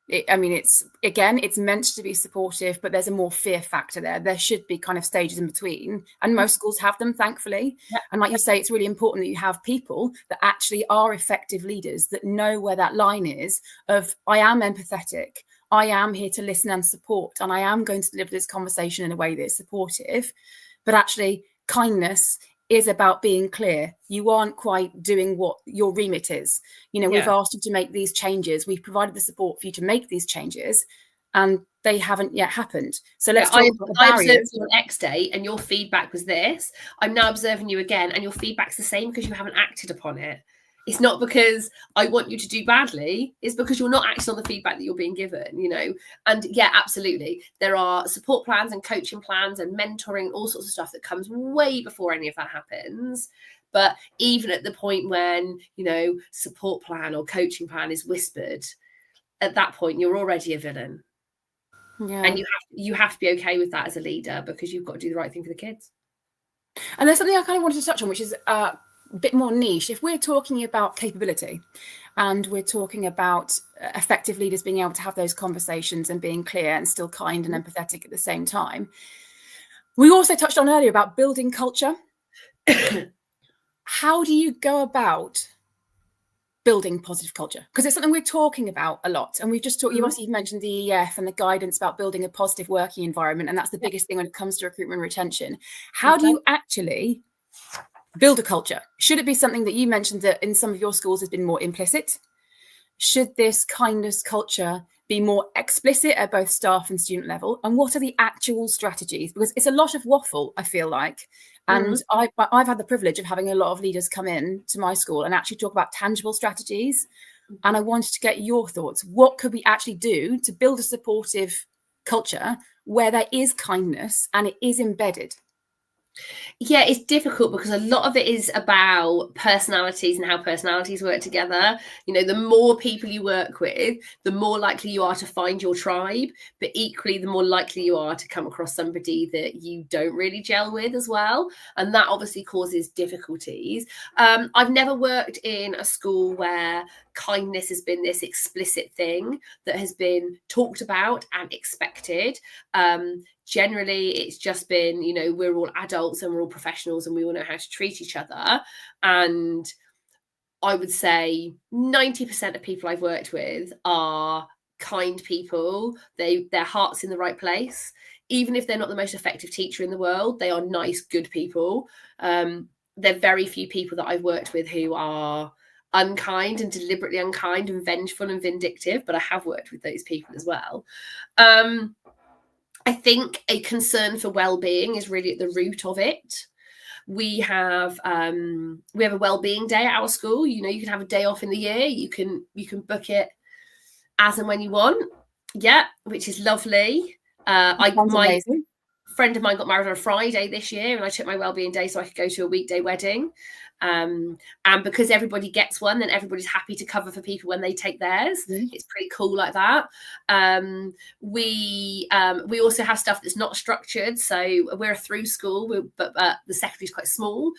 it's meant to be supportive, but there's a more fear factor there. There should be kind of stages in between, and most schools have them, thankfully. And like you say, it's really important that you have people that actually are effective leaders, that know where that line is of, I am empathetic, I am here to listen and support, and I am going to deliver this conversation in a way that is supportive. But actually, kindness is about being clear. You aren't quite doing what your remit is. You know, we've asked you to make these changes. We've provided the support for you to make these changes, and they haven't yet happened. So let's talk about the barriers. I observed you on X day and your feedback was this. I'm now observing you again and your feedback's the same because you haven't acted upon it. It's not because I want you to do badly. It's because you're not acting on the feedback that you're being given, you know. And yeah, absolutely. There are support plans and coaching plans and mentoring, all sorts of stuff that comes way before any of that happens. But even at the point when, you know, support plan or coaching plan is whispered, at that point, you're already a villain. Yeah. And you have to be okay with that as a leader because you've got to do the right thing for the kids. And there's something I kind of wanted to touch on, which is a bit more niche. If we're talking about capability and we're talking about effective leaders being able to have those conversations and being clear and still kind and empathetic at the same time, we also touched on earlier about building culture. How do you go about building positive culture? Because it's something we're talking about a lot, and we've just talked, you've mentioned the EEF and the guidance about building a positive working environment, and that's the biggest thing when it comes to recruitment and retention. How do you actually build a culture? Should it be something that you mentioned that in some of your schools has been more implicit? Should this kindness culture be more explicit at both staff and student level? And what are the actual strategies? Because it's a lot of waffle, I feel like. And I've had the privilege of having a lot of leaders come in to my school and actually talk about tangible strategies. And I wanted to get your thoughts. What could we actually do to build a supportive culture where there is kindness and it is embedded? Yeah, it's difficult because a lot of it is about personalities and how personalities work together. You know, the more people you work with, the more likely you are to find your tribe, but equally the more likely you are to come across somebody that you don't really gel with as well. And that obviously causes difficulties. I've never worked in a school where kindness has been this explicit thing that has been talked about and expected. Generally, it's just been, you know, we're all adults and we're all professionals and we all know how to treat each other. And I would say 90% of people I've worked with are kind people. Their heart's in the right place. Even if they're not the most effective teacher in the world, they are nice, good people. There are very few people that I've worked with who are unkind and deliberately unkind and vengeful and vindictive, but I have worked with those people as well. I think a concern for well-being is really at the root of it. We have a well-being day at our school. You know, you can have a day off in the year. You can book it as and when you want. Yeah, which is lovely. My friend of mine got married on a Friday this year, and I took my well-being day so I could go to a weekday wedding. And because everybody gets one, then everybody's happy to cover for people when they take theirs. It's pretty cool like that. We also have stuff that's not structured, so we're a through school, but the secondary is quite small.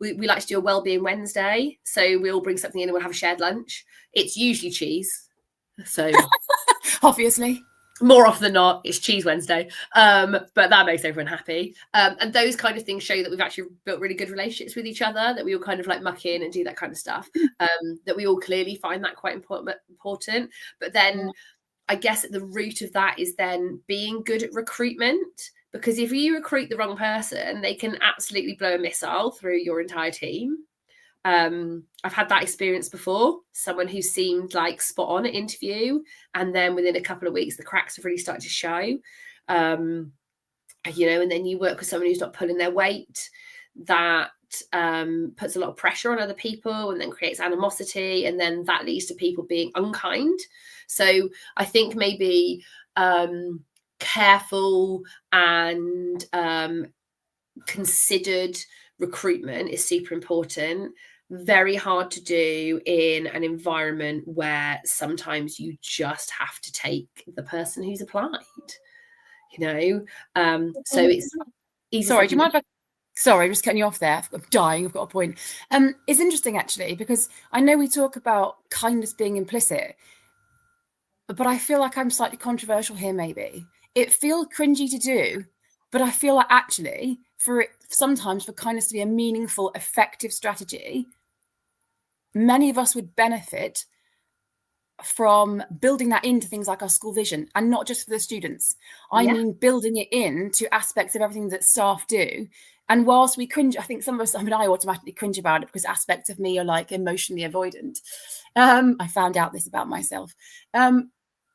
We like to do a wellbeing Wednesday, so we all bring something in and we'll have a shared lunch. It's usually cheese, so obviously. More often than not, it's Cheese Wednesday, but that makes everyone happy. And those kind of things show that we've actually built really good relationships with each other, that we all kind of like muck in and do that kind of stuff, that we all clearly find that quite important. But then I guess at the root of that is then being good at recruitment, because if you recruit the wrong person, they can absolutely blow a missile through your entire team. I've had that experience before, someone who seemed like spot on at interview, and then within a couple of weeks, the cracks have really started to show, you know, and then you work with someone who's not pulling their weight, that puts a lot of pressure on other people and then creates animosity, and then that leads to people being unkind. So I think maybe careful and considered recruitment is super important. Very hard to do in an environment where sometimes you just have to take the person who's applied, you know. So it's easy. Sorry, do you mind if sorry, just cutting you off there. I'm dying. I've got a point. It's interesting actually, because I know we talk about kindness being implicit, but I feel like I'm slightly controversial here. Maybe it feels cringy to do, but I feel like actually sometimes for kindness to be a meaningful, effective strategy, many of us would benefit from building that into things like our school vision, and not just for the students. I mean, building it into aspects of everything that staff do. And whilst we cringe, I think some of us, I mean, I automatically cringe about it because aspects of me are like emotionally avoidant. I found out this about myself.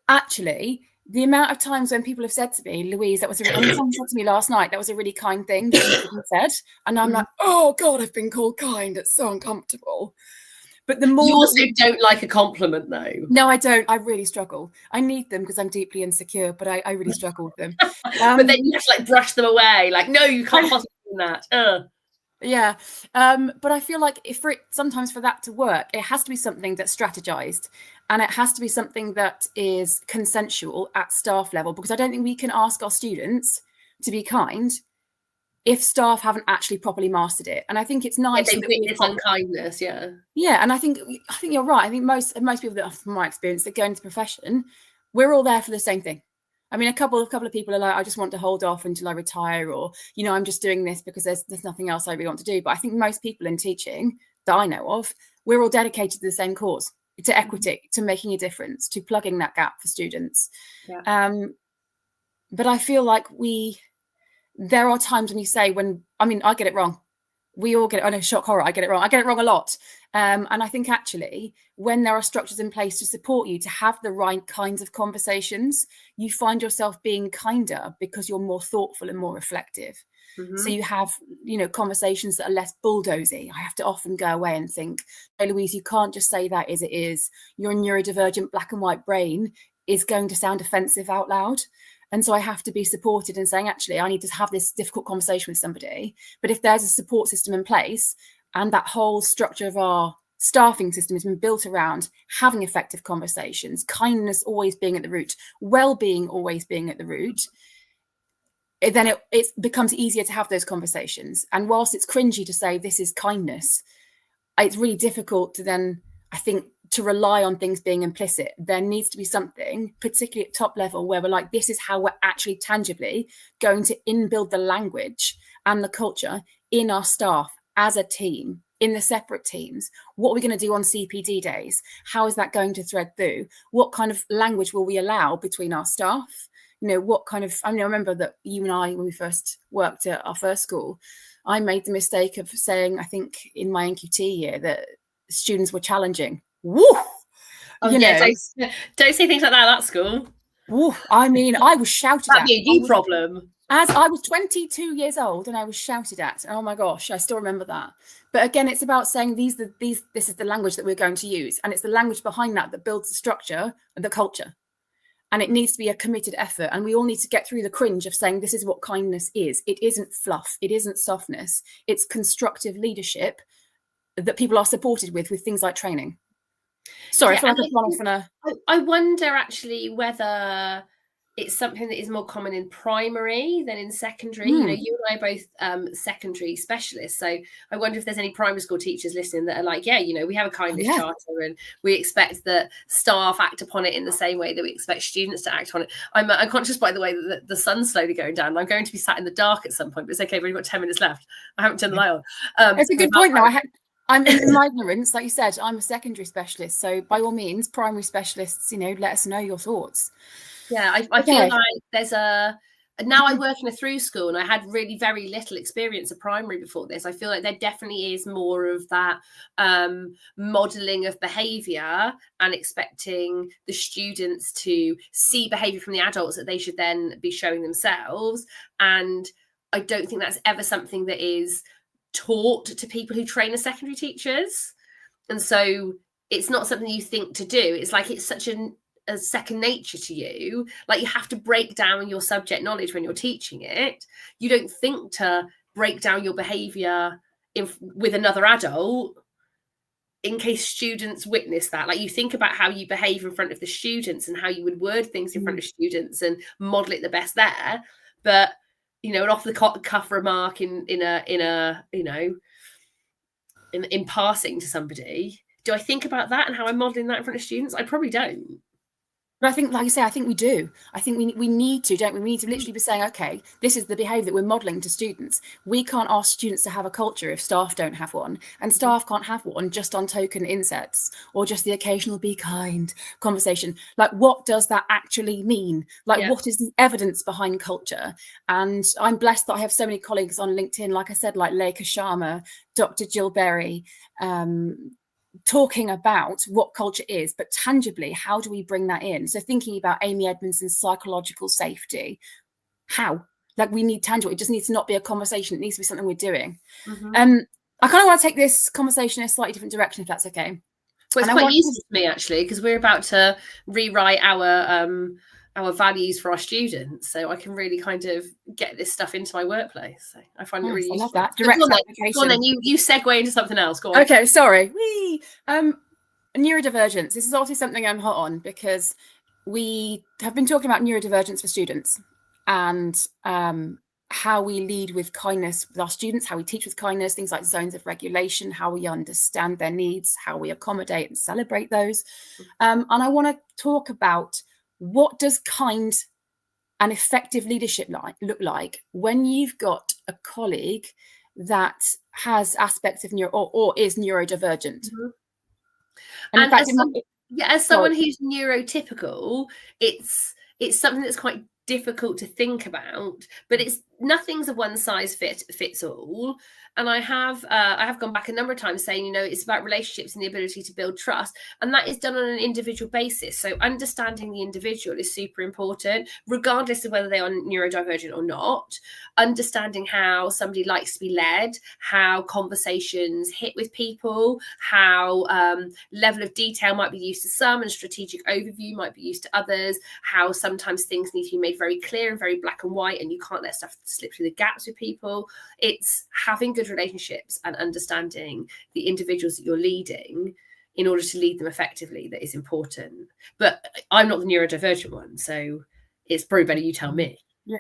Actually, the amount of times when people have said to me, Louise, that was someone said to me last night, that was a really kind thing that you said. And I'm like, oh God, I've been called kind. It's so uncomfortable. But the more you also don't like a compliment, though. No, I don't. I really struggle. I need them because I'm deeply insecure, but I really struggle with them. But then you have to like brush them away. Like, no, you can't possibly do that. Yeah. But I feel like sometimes for that to work, it has to be something that's strategized, and it has to be something that is consensual at staff level, because I don't think we can ask our students to be kind if staff haven't actually properly mastered it. And I think it's nice. They witness unkindness, yeah. Yeah, and I think you're right. I think most people that, from my experience, that go into the profession, we're all there for the same thing. I mean, a couple of people are like, I just want to hold off until I retire, or I'm just doing this because there's nothing else I really want to do. But I think most people in teaching that I know of, we're all dedicated to the same cause, to equity, to making a difference, to plugging that gap for students. Yeah. But I feel like there are times when you say, I get it wrong. We all get it. I know, shock horror. I get it wrong. I get it wrong a lot. And I think actually, when there are structures in place to support you to have the right kinds of conversations, you find yourself being kinder because you're more thoughtful and more reflective. Mm-hmm. So you have, conversations that are less bulldozy. I have to often go away and think, hey, Louise, you can't just say that as it is. Your neurodivergent black and white brain is going to sound offensive out loud. And so I have to be supported in saying, actually, I need to have this difficult conversation with somebody. But if there's a support system in place, and that whole structure of our staffing system has been built around having effective conversations, kindness always being at the root, well-being always being at the root, then it becomes easier to have those conversations. And whilst it's cringy to say this is kindness, it's really difficult to then, I think, to rely on things being implicit. There needs to be something, particularly at top level, where we're like, this is how we're actually tangibly going to inbuild the language and the culture in our staff as a team, in the separate teams. What are we going to do on CPD days? How is that going to thread through? What kind of language will we allow between our staff? What kind of, I remember that you and I, when we first worked at our first school, I made the mistake of saying, I think in my NQT year, that students were challenging. Woo! Don't say things like that at school. Woo! I was shouted at. That'd be a you problem. As I was 22 years old and I was shouted at. Oh my gosh, I still remember that. But again, it's about saying this is the language that we're going to use. And it's the language behind that builds the structure and the culture. And it needs to be a committed effort. And we all need to get through the cringe of saying this is what kindness is. It isn't fluff. It isn't softness. It's constructive leadership that people are supported with things like training. Sorry, I feel like I've gone off on a... I wonder actually whether it's something that is more common in primary than in secondary. You and I are both secondary specialists. So I wonder if there's any primary school teachers listening that are like, we have a kindness charter and we expect that staff act upon it in the same way that we expect students to act on it. I'm conscious, by the way, that the sun's slowly going down. I'm going to be sat in the dark at some point, but it's okay. We've only got 10 minutes left. I haven't turned the light on. That's a good point, though. I'm in my ignorance, like you said, I'm a secondary specialist. So by all means, primary specialists, let us know your thoughts. Yeah, I feel like now I work in a through school and I had really very little experience of primary before this. I feel like there definitely is more of that modelling of behaviour and expecting the students to see behaviour from the adults that they should then be showing themselves. And I don't think that's ever something that is taught to people who train as secondary teachers, and so it's not something you think to do. It's like it's such a second nature to you. Like you have to break down your subject knowledge when you're teaching it. You don't think to break down your behavior with another adult in case students witness that. Like you think about how you behave in front of the students and how you would word things in front of students and model it the best there. But an off the cuff remark in passing to somebody, do I think about that and how I'm modeling that in front of students? I probably don't. But I think, like you say, I think we do. I think we need to, don't we? We need to literally be saying, okay, this is the behaviour that we're modelling to students. We can't ask students to have a culture if staff don't have one, and staff can't have one just on token insets or just the occasional be kind conversation. Like, what does that actually mean? Like, what is the evidence behind culture? And I'm blessed that I have so many colleagues on LinkedIn, like I said, like Leica Sharma, Dr. Jill Berry, talking about what culture is, but tangibly, how do we bring that in? So thinking about Amy Edmondson's psychological safety, how? Like, we need tangible. It just needs to not be a conversation. It needs to be something we're doing. I kind of want to take this conversation in a slightly different direction, if that's okay. Well, it's quite useful to me, actually, because we're about to rewrite our values for our students, so I can really kind of get this stuff into my workplace. So I find it really useful. I love that. Direct application. Go on then, you segue into something else. Go on. Okay, sorry. Neurodivergence. This is obviously something I'm hot on, because we have been talking about neurodivergence for students and how we lead with kindness with our students, how we teach with kindness, things like zones of regulation, how we understand their needs, how we accommodate and celebrate those. And I want to talk about, what does kind and effective leadership look like when you've got a colleague that has aspects of or is neurodivergent? And in fact, as someone who's neurotypical, it's something that's quite difficult to think about, but nothing's a one size fits all. And I have gone back a number of times saying, it's about relationships and the ability to build trust, and that is done on an individual basis. So understanding the individual is super important, regardless of whether they are neurodivergent or not. Understanding how somebody likes to be led, how conversations hit with people, how level of detail might be used to some and strategic overview might be used to others, how sometimes things need to be made very clear and very black and white, and you can't let stuff slip through the gaps with people. It's having good relationships and understanding the individuals that you're leading in order to lead them effectively that is important. But I'm not the neurodivergent one, so it's probably better you tell me. I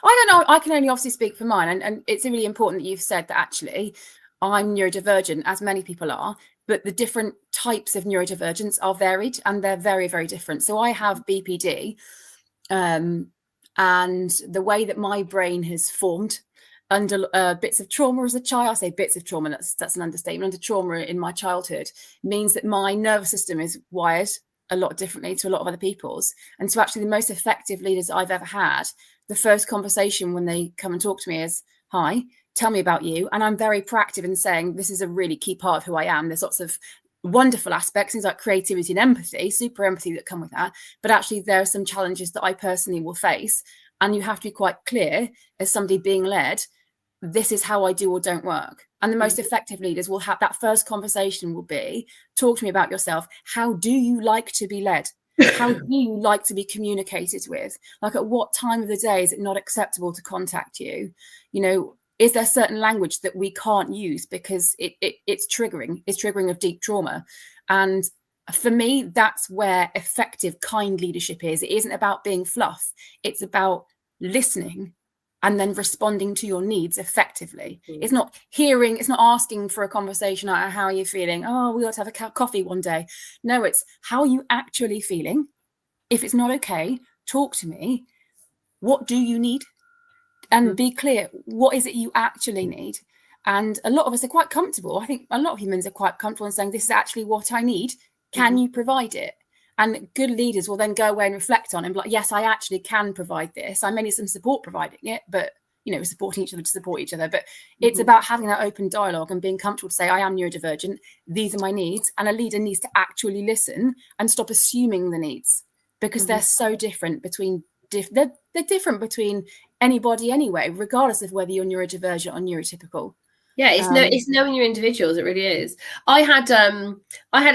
don't know. I can only obviously speak for mine, and it's really important that you've said that actually I'm neurodivergent, as many people are, but the different types of neurodivergence are varied, and they're very, very different. So I have BPD, and the way that my brain has formed under bits of trauma as a child, I say bits of trauma, that's an understatement, under trauma in my childhood, means that my nervous system is wired a lot differently to a lot of other people's. And so actually the most effective leaders I've ever had, the first conversation when they come and talk to me is, hi, tell me about you. And I'm very proactive in saying, this is a really key part of who I am. There's lots of wonderful aspects, things like creativity and empathy, super empathy, that come with that. But actually there are some challenges that I personally will face. And you have to be quite clear, as somebody being led, this is how I do or don't work. And the most effective leaders will have that first conversation will be, talk to me about yourself. How do you like to be led? How do you like to be communicated with? Like, at what time of the day is it not acceptable to contact you? Is there certain language that we can't use because it's triggering of deep trauma? And for me, that's where effective, kind leadership is. It isn't about being fluff. It's about listening and then responding to your needs effectively. It's not hearing, it's not asking for a conversation, like, how are you feeling? Oh, we ought to have a coffee one day. No, it's how are you actually feeling? If it's not okay, talk to me. What do you need? And be clear, what is it you actually need? And a lot of us are quite comfortable. I think a lot of humans are quite comfortable in saying, this is actually what I need. Can you provide it? And good leaders will then go away and reflect on it and be like, yes, I actually can provide this. I may need some support providing it, but, supporting each other to support each other. But it's about having that open dialogue and being comfortable to say, I am neurodivergent. These are my needs. And a leader needs to actually listen and stop assuming the needs, because they're so different between, they're different between anybody anyway, regardless of whether you're neurodivergent or neurotypical. Yeah, it's knowing your individuals. It really is. I had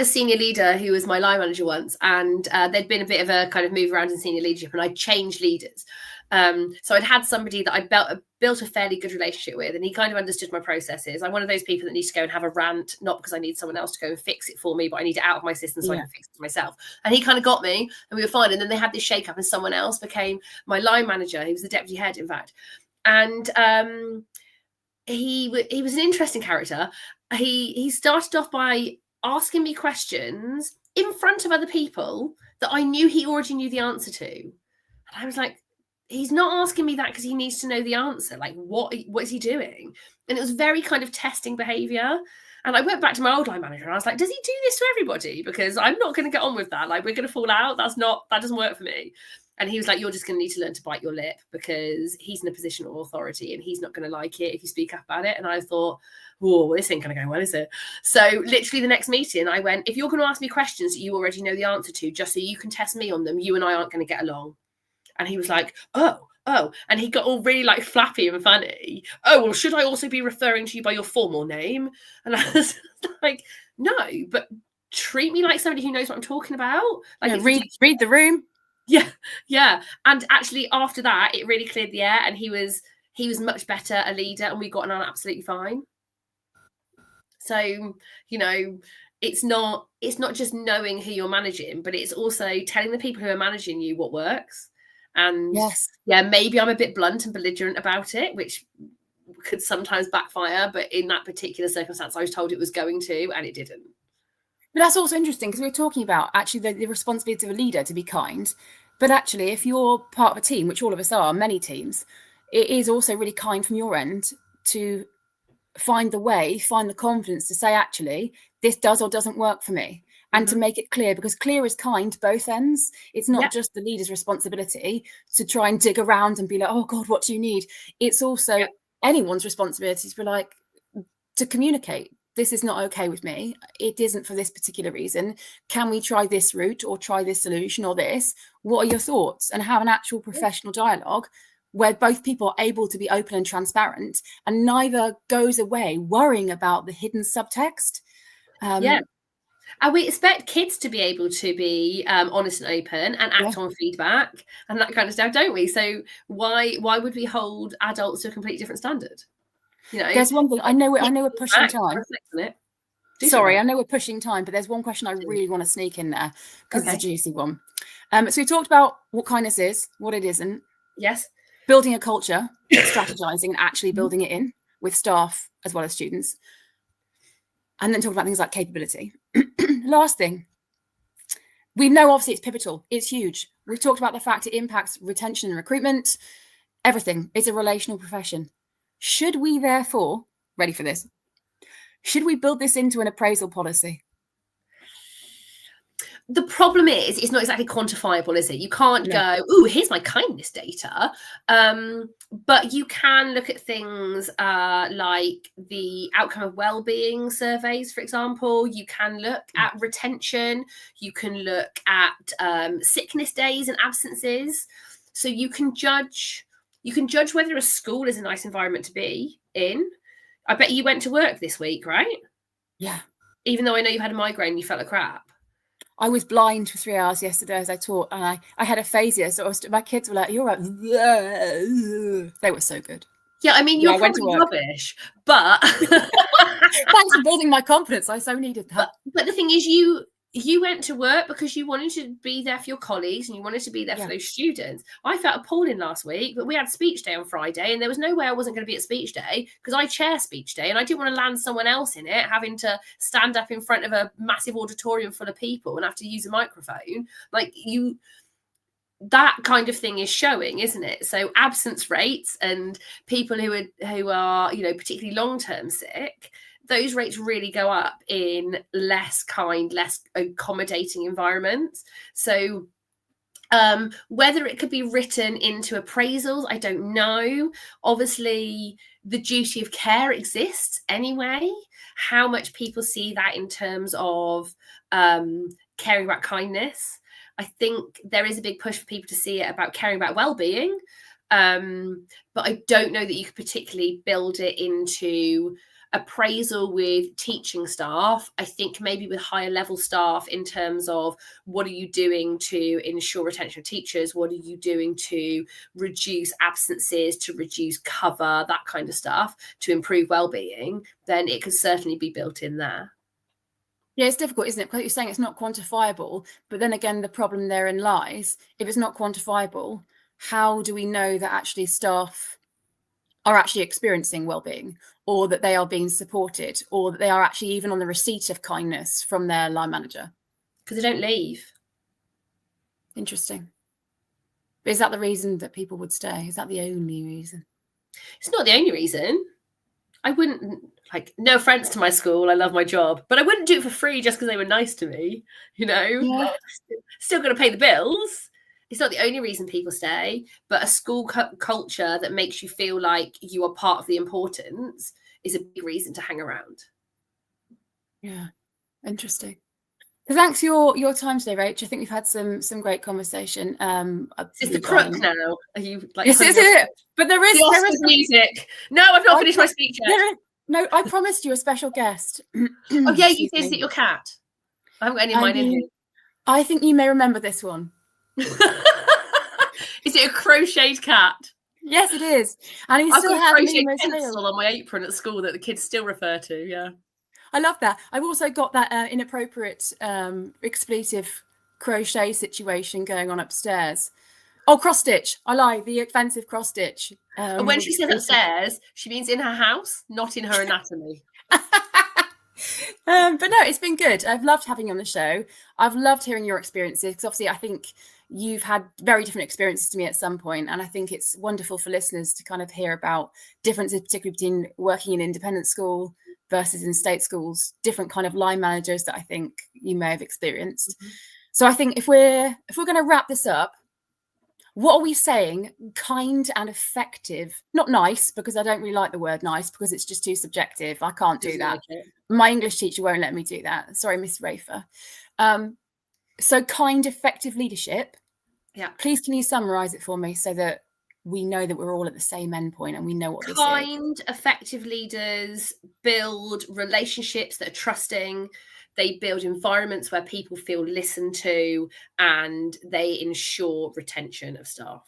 a senior leader who was my line manager once, and there'd been a bit of a kind of move around in senior leadership, and I changed leaders. So I'd had somebody that I built a fairly good relationship with, and he kind of understood my processes. I'm one of those people that needs to go and have a rant, not because I need someone else to go and fix it for me, but I need it out of my system so I can fix it myself. And he kind of got me, and we were fine. And then they had this shake up, and someone else became my line manager. He was the deputy head, in fact. And he was an interesting character. He started off by asking me questions in front of other people that I knew he already knew the answer to. And I was like, he's not asking me that because he needs to know the answer. Like, what is he doing? And it was very kind of testing behavior. And I went back to my old line manager and I was like, does he do this to everybody? Because I'm not going to get on with that. Like, we're going to fall out. That doesn't work for me. And he was like, you're just going to need to learn to bite your lip because he's in a position of authority and he's not going to like it if you speak up about it. And I thought, whoa, this ain't going to go well, is it? So literally the next meeting, I went, if you're going to ask me questions that you already know the answer to, just so you can test me on them, you and I aren't going to get along. And he was like, oh. And he got all really like flappy and funny. Oh, well, should I also be referring to you by your formal name? And I was like, no, but treat me like somebody who knows what I'm talking about. Like, read the room. Yeah. And actually after that, it really cleared the air and he was much better a leader and we got on absolutely fine. So, you know, it's not just knowing who you're managing, but it's also telling the people who are managing you what works. And yeah, maybe I'm a bit blunt and belligerent about it, which could sometimes backfire. But in that particular circumstance, I was told it was going to, and it didn't. But that's also interesting because we were talking about actually the responsibility of a leader to be kind. But actually, if you're part of a team, which all of us are, many teams, it is also really kind from your end to find the confidence to say, actually, this does or doesn't work for me. And to make it clear, because clear is kind both ends. It's not just the leader's responsibility to try and dig around and be like, oh God, what do you need? It's also anyone's responsibility to be like, to communicate. This is not okay with me. It isn't for this particular reason. Can we try this route or try this solution or this? What are your thoughts? And have an actual professional dialogue where both people are able to be open and transparent and neither goes away worrying about the hidden subtext. And we expect kids to be able to be honest and open and act on feedback and that kind of stuff, don't we? So why would we hold adults to a completely different standard? You know, there's one thing I know we're pushing time. Sorry, I know we're pushing time, but there's one question I really want to sneak in there because it's a juicy one. So we talked about what kindness is, what it isn't. Yes. Building a culture, strategizing and actually building it in with staff as well as students. And then talk about things like capability. Last thing, we know obviously it's pivotal, it's huge. We've talked about the fact it impacts retention and recruitment, everything. It's a relational profession. Should we therefore, ready for this, should we build this into an appraisal policy? The problem is it's not exactly quantifiable, is it? You can't go, oh, here's my kindness data. But you can look at things like the outcome of well-being surveys, for example. You can look at retention. You can look at sickness days and absences. So you can judge whether a school is a nice environment to be in. I bet you went to work this week, right? Yeah. Even though I know you had a migraine, you felt like crap. I was blind for 3 hours yesterday as I taught, and I had aphasia. So my kids were like, "You're right." They were so good. Yeah, I mean, you're probably rubbish, but thanks for building my confidence. I so needed that. But the thing is, you went to work because you wanted to be there for your colleagues and you wanted to be there for those students. I felt appalling last week, but we had speech day on Friday and there was no way I wasn't going to be at speech day because I chair speech day and I didn't want to land someone else in it, having to stand up in front of a massive auditorium full of people and have to use a microphone. Like that kind of thing is showing, isn't it? So absence rates and people who are, you know, particularly long-term sick, those rates really go up in less kind, less accommodating environments. So whether it could be written into appraisals, I don't know. Obviously, the duty of care exists anyway. How much people see that in terms of caring about kindness. I think there is a big push for people to see it about caring about well-being. But I don't know that you could particularly build it into appraisal with teaching staff. I think maybe with higher level staff in terms of what are you doing to ensure retention of teachers? What are you doing to reduce absences, to reduce cover, that kind of stuff, to improve well-being, then it could certainly be built in there. Yeah, it's difficult, isn't it? Because you're saying it's not quantifiable, but then again, the problem therein lies, if it's not quantifiable, how do we know that actually staff are actually experiencing well-being, or that they are being supported, or that they are actually even on the receipt of kindness from their line manager? Because they don't leave. Interesting. But is that the reason that people would stay? Is that the only reason? It's not the only reason. I wouldn't, like, no offense to my school, I love my job, but I wouldn't do it for free just because they were nice to me, you know? Yeah. Still going to pay the bills. It's not the only reason people stay, but a school culture that makes you feel like you are part of the importance is a big reason to hang around. Yeah, interesting. So thanks for your time today, Rach. I think we've had some great conversation. Is the crook now? Are you like? Yes, is it? But there is music. No, I've not finished my speech yet. No, I promised you a special guest. Oh yeah, you did. Is it your cat? I haven't got any of mine in here. I think you may remember this one. Is it a crocheted cat? Yes, it is. And he's I've still got a having crochet pencil on my apron at school that the kids still refer to. Yeah. I love that. I've also got that inappropriate expletive crochet situation going on upstairs. Oh, cross stitch. I lie. The offensive cross stitch. And when she says upstairs, she means in her house, not in her anatomy. But no, it's been good. I've loved having you on the show. I've loved hearing your experiences because obviously I think you've had very different experiences to me at some point, and I think it's wonderful for listeners to kind of hear about differences, particularly between working in independent school versus in state schools, different kind of line managers that I think you may have experienced. Mm-hmm. So I think if we're going to wrap this up, what are we saying? Kind and effective, not nice, because I don't really like the word nice because it's just too subjective. I can't do that. Like my English teacher won't let me do that. Sorry, Miss Rafer. So kind, effective leadership. Yeah. Please, can you summarize it for me so that we know that we're all at the same endpoint and we know what this is? Kind, effective leaders build relationships that are trusting. They build environments where people feel listened to, and they ensure retention of staff.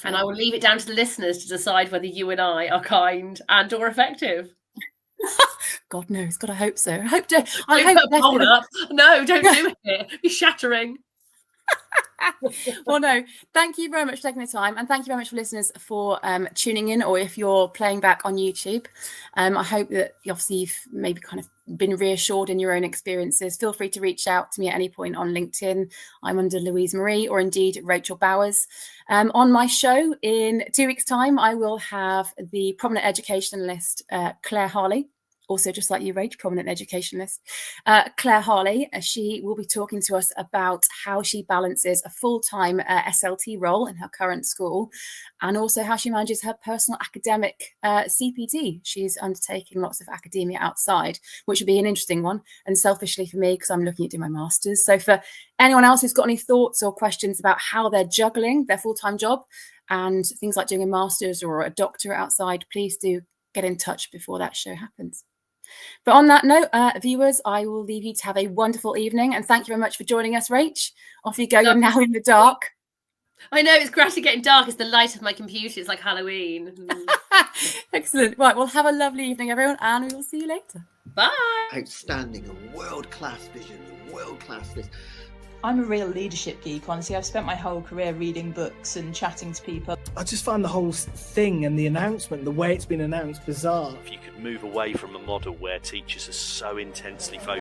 And I will leave it down to the listeners to decide whether you and I are kind and or effective. God knows. God, I hope so. I hope. No, don't do it. Be shattering. Well, no, thank you very much for taking the time, and thank you very much for listeners for tuning in, or if you're playing back on YouTube. I hope that obviously you've maybe kind of been reassured in your own experiences. Feel free to reach out to me at any point on LinkedIn. I'm under Louise Marie, or indeed Rachel Bowers. On my show in 2 weeks' time, I will have the prominent educationalist Claire Harley. Also, just like you, Rach, prominent educationalist, Claire Harley. She will be talking to us about how she balances a full-time SLT role in her current school, and also how she manages her personal academic CPD. She's undertaking lots of academia outside, which would be an interesting one. And selfishly for me, because I'm looking at doing my master's. So for anyone else who's got any thoughts or questions about how they're juggling their full-time job and things like doing a master's or a doctorate outside, please do get in touch before that show happens. But on that note, viewers, I will leave you to have a wonderful evening, and thank you very much for joining us, Rach. Off you go. You're now in the dark. I know, it's gradually getting dark. It's the light of my computer. It's like Halloween. Excellent. Right, well, have a lovely evening, everyone, and we will see you later. Bye. Outstanding, a world-class vision, world-class this. I'm a real leadership geek, honestly. I've spent my whole career reading books and chatting to people. I just find the whole thing and the announcement, the way it's been announced, bizarre. If you could move away from a model where teachers are so intensely focused